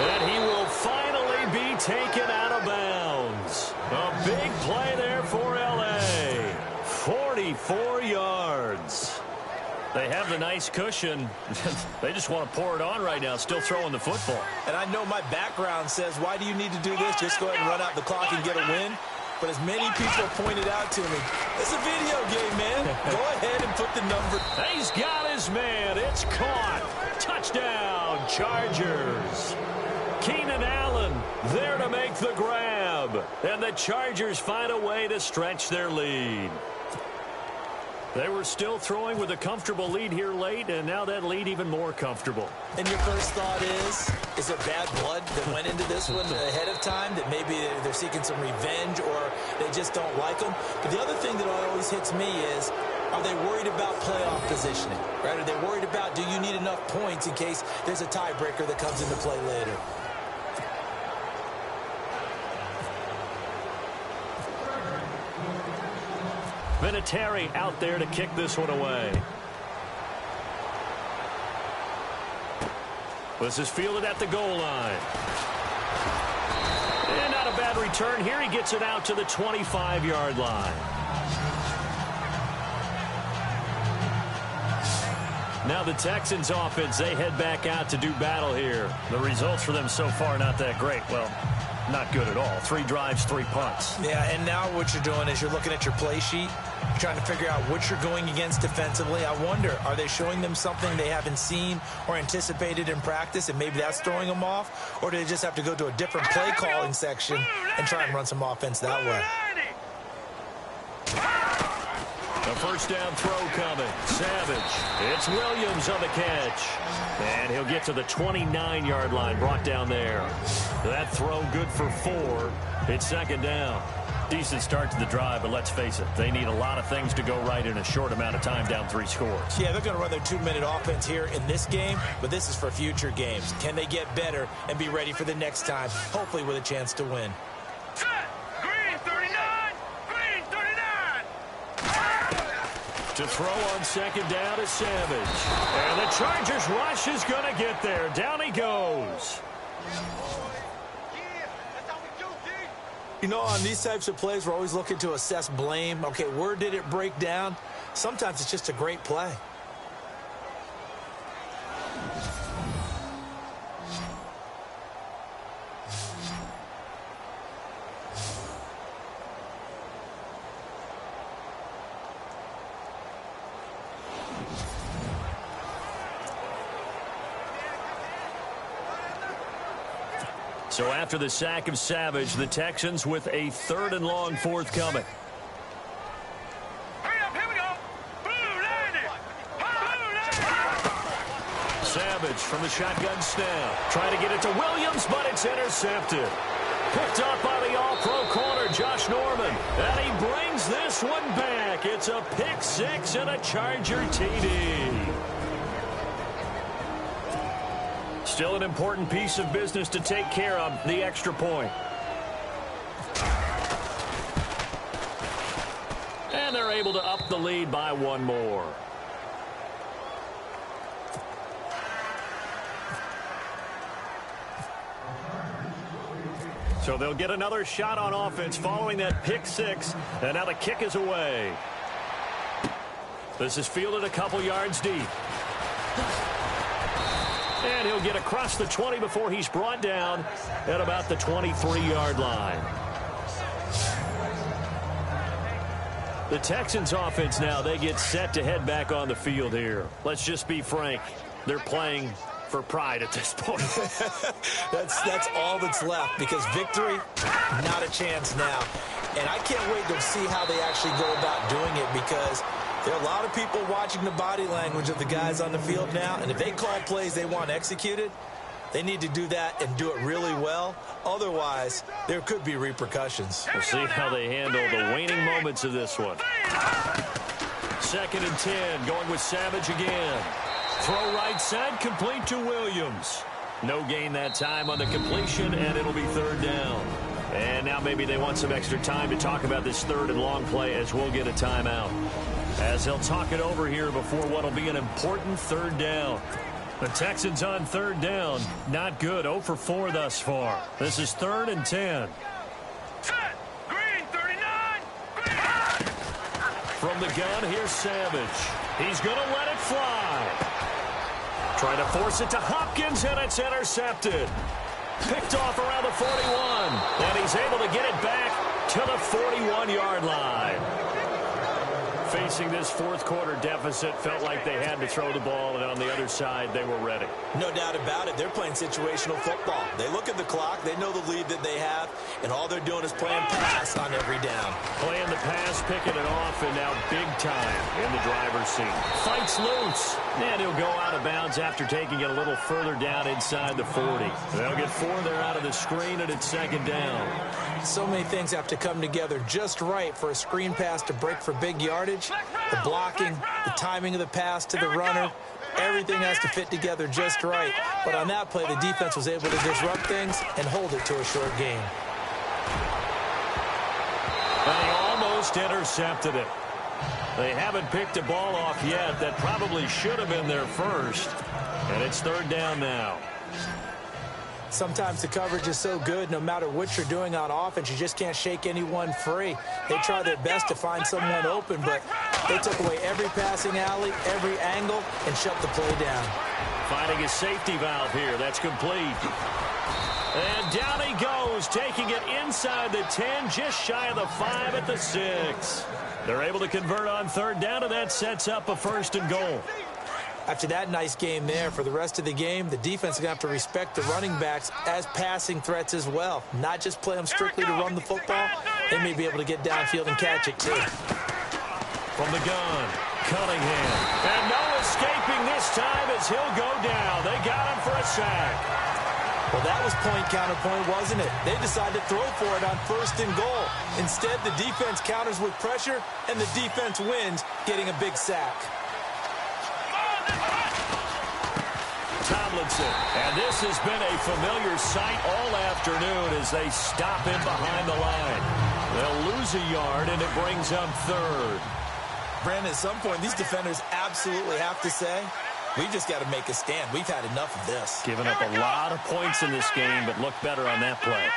And he will finally be taken out of bounds. A big play there for L.A. 44 yards. They have the nice cushion. They just want to pour it on right now, still throwing the football. And I know my background says, why do you need to do this? Just go ahead and run out the clock and get a win. But as many people pointed out to me, it's a video game, man. Go ahead and put the number. He's got his man. It's caught. Touchdown, Chargers. Keenan Allen there to make the grab. And the Chargers find a way to stretch their lead. They were still throwing with a comfortable lead here late, and now that lead even more comfortable. And your first thought is there bad blood that went into this one ahead of time, that maybe they're seeking some revenge or they just don't like them? But the other thing that always hits me is, are they worried about playoff positioning? Right? Are they worried about, do you need enough points in case there's a tiebreaker that comes into play later? Vinatieri out there to kick this one away. This is fielded at the goal line. And not a bad return here. He gets it out to the 25-yard line. Now the Texans offense, they head back out to do battle here. The results for them so far not that great. Well, not good at all. 3 drives, 3 punts. Yeah, and now what you're doing is you're looking at your play sheet, trying to figure out what you're going against defensively. I wonder, are they showing them something they haven't seen or anticipated in practice, and maybe that's throwing them off? Or do they just have to go to a different play calling section and try and run some offense that way? A first down throw coming. Savage. It's Williams on the catch. And he'll get to the 29-yard line, brought down there. That throw good for 4. It's second down. Decent start to the drive, but let's face it, they need a lot of things to go right in a short amount of time, down 3 scores. Yeah, they're going to run their 2-minute offense here in this game, but this is for future games. Can they get better and be ready for the next time, hopefully with a chance to win? Green 39! Green 39! To throw on second down is Savage. And the Chargers rush is going to get there. Down he goes. You know, on these types of plays, we're always looking to assess blame. Okay, where did it break down? Sometimes it's just a great play. So after the sack of Savage, the Texans with a 3rd and long forthcoming. Hurry up, here we go! Blue landed! Blue landed! Savage from the shotgun snap. Trying to get it to Williams, but it's intercepted. Picked up by the all-pro corner, Josh Norman. And he brings this one back. It's a pick 6 and a Charger TD. Still an important piece of business to take care of, the extra point. And they're able to up the lead by 1 more. So they'll get another shot on offense following that pick 6. And now the kick is away. This is fielded a couple yards deep. And he'll get across the 20 before he's brought down at about the 23-yard line. The Texans offense now, they get set to head back on the field here. Let's just be frank. They're playing for pride at this point. That's all that's left, because victory, not a chance now. And I can't wait to see how they actually go about doing it, because there are a lot of people watching the body language of the guys on the field now, and if they call plays they want executed, they need to do that and do it really well. Otherwise, there could be repercussions. We'll see how they handle the waning moments of this one. 2nd and 10, going with Savage again. Throw right side, complete to Williams. No gain that time on the completion, and it'll be 3rd down. And now maybe they want some extra time to talk about this 3rd and long play, as we'll get a timeout, as they'll talk it over here before what will be an important 3rd down. The Texans on 3rd down. Not good. 0 for 4 thus far. This is 3rd and 10. Set! Green 39! Green! From the gun, here's Savage. He's going to let it fly. Trying to force it to Hopkins, and it's intercepted. Picked off around the 41. And he's able to get it back to the 41-yard line. Facing this 4th quarter deficit, felt like they had to throw the ball, and on the other side, they were ready. No doubt about it. They're playing situational football. They look at the clock. They know the lead that they have, and all they're doing is playing pass on every down. Playing the pass, picking it off, and now big time in the driver's seat. Fights loose, and he'll go out of bounds after taking it a little further down inside the 40. They'll get 4 there out of the screen, and it's 2nd down. So many things have to come together just right for a screen pass to break for big yardage. The blocking, the timing of the pass to the runner, everything has to fit together just right. But on that play, the defense was able to disrupt things and hold it to a short gain. And he almost intercepted it. They haven't picked a ball off yet. That probably should have been their first. And it's 3rd down now. Sometimes the coverage is so good, no matter what you're doing on offense, you just can't shake anyone free. They try their best to find someone open, but they took away every passing alley, every angle, and shut the play down. Finding a safety valve here. That's complete. And down he goes, taking it inside the 10, just shy of the 5 at the 6. They're able to convert on third down, and that sets up a 1st and goal. After that nice game there, for the rest of the game, the defense is going to have to respect the running backs as passing threats as well. Not just play them strictly to run the football. They may be able to get downfield and catch it, too. From the gun, Cunningham. And no escaping this time as he'll go down. They got him for a sack. Well, that was point counterpoint, wasn't it? They decided to throw for it on 1st and goal. Instead, the defense counters with pressure, and the defense wins, getting a big sack. Tomlinson. And this has been a familiar sight all afternoon as they stop him behind the line. They'll lose a yard, and it brings up 3rd. Brandon, at some point, these defenders absolutely have to say, we've just got to make a stand. We've had enough of this. Giving up a lot of points in this game, but look better on that play.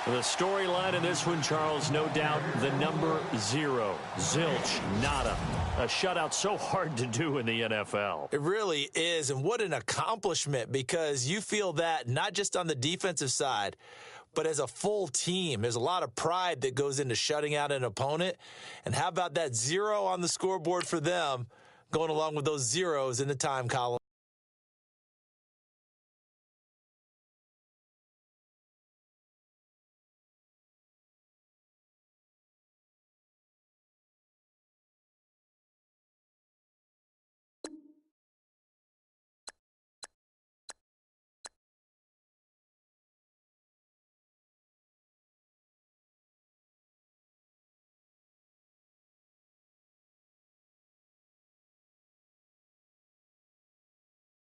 The storyline in this one, Charles, no doubt the number 0. Zilch, nada. A shutout so hard to do in the NFL. It really is, and what an accomplishment, because you feel that not just on the defensive side, but as a full team. There's a lot of pride that goes into shutting out an opponent. And how about that 0 on the scoreboard for them, going along with those zeros in the time column?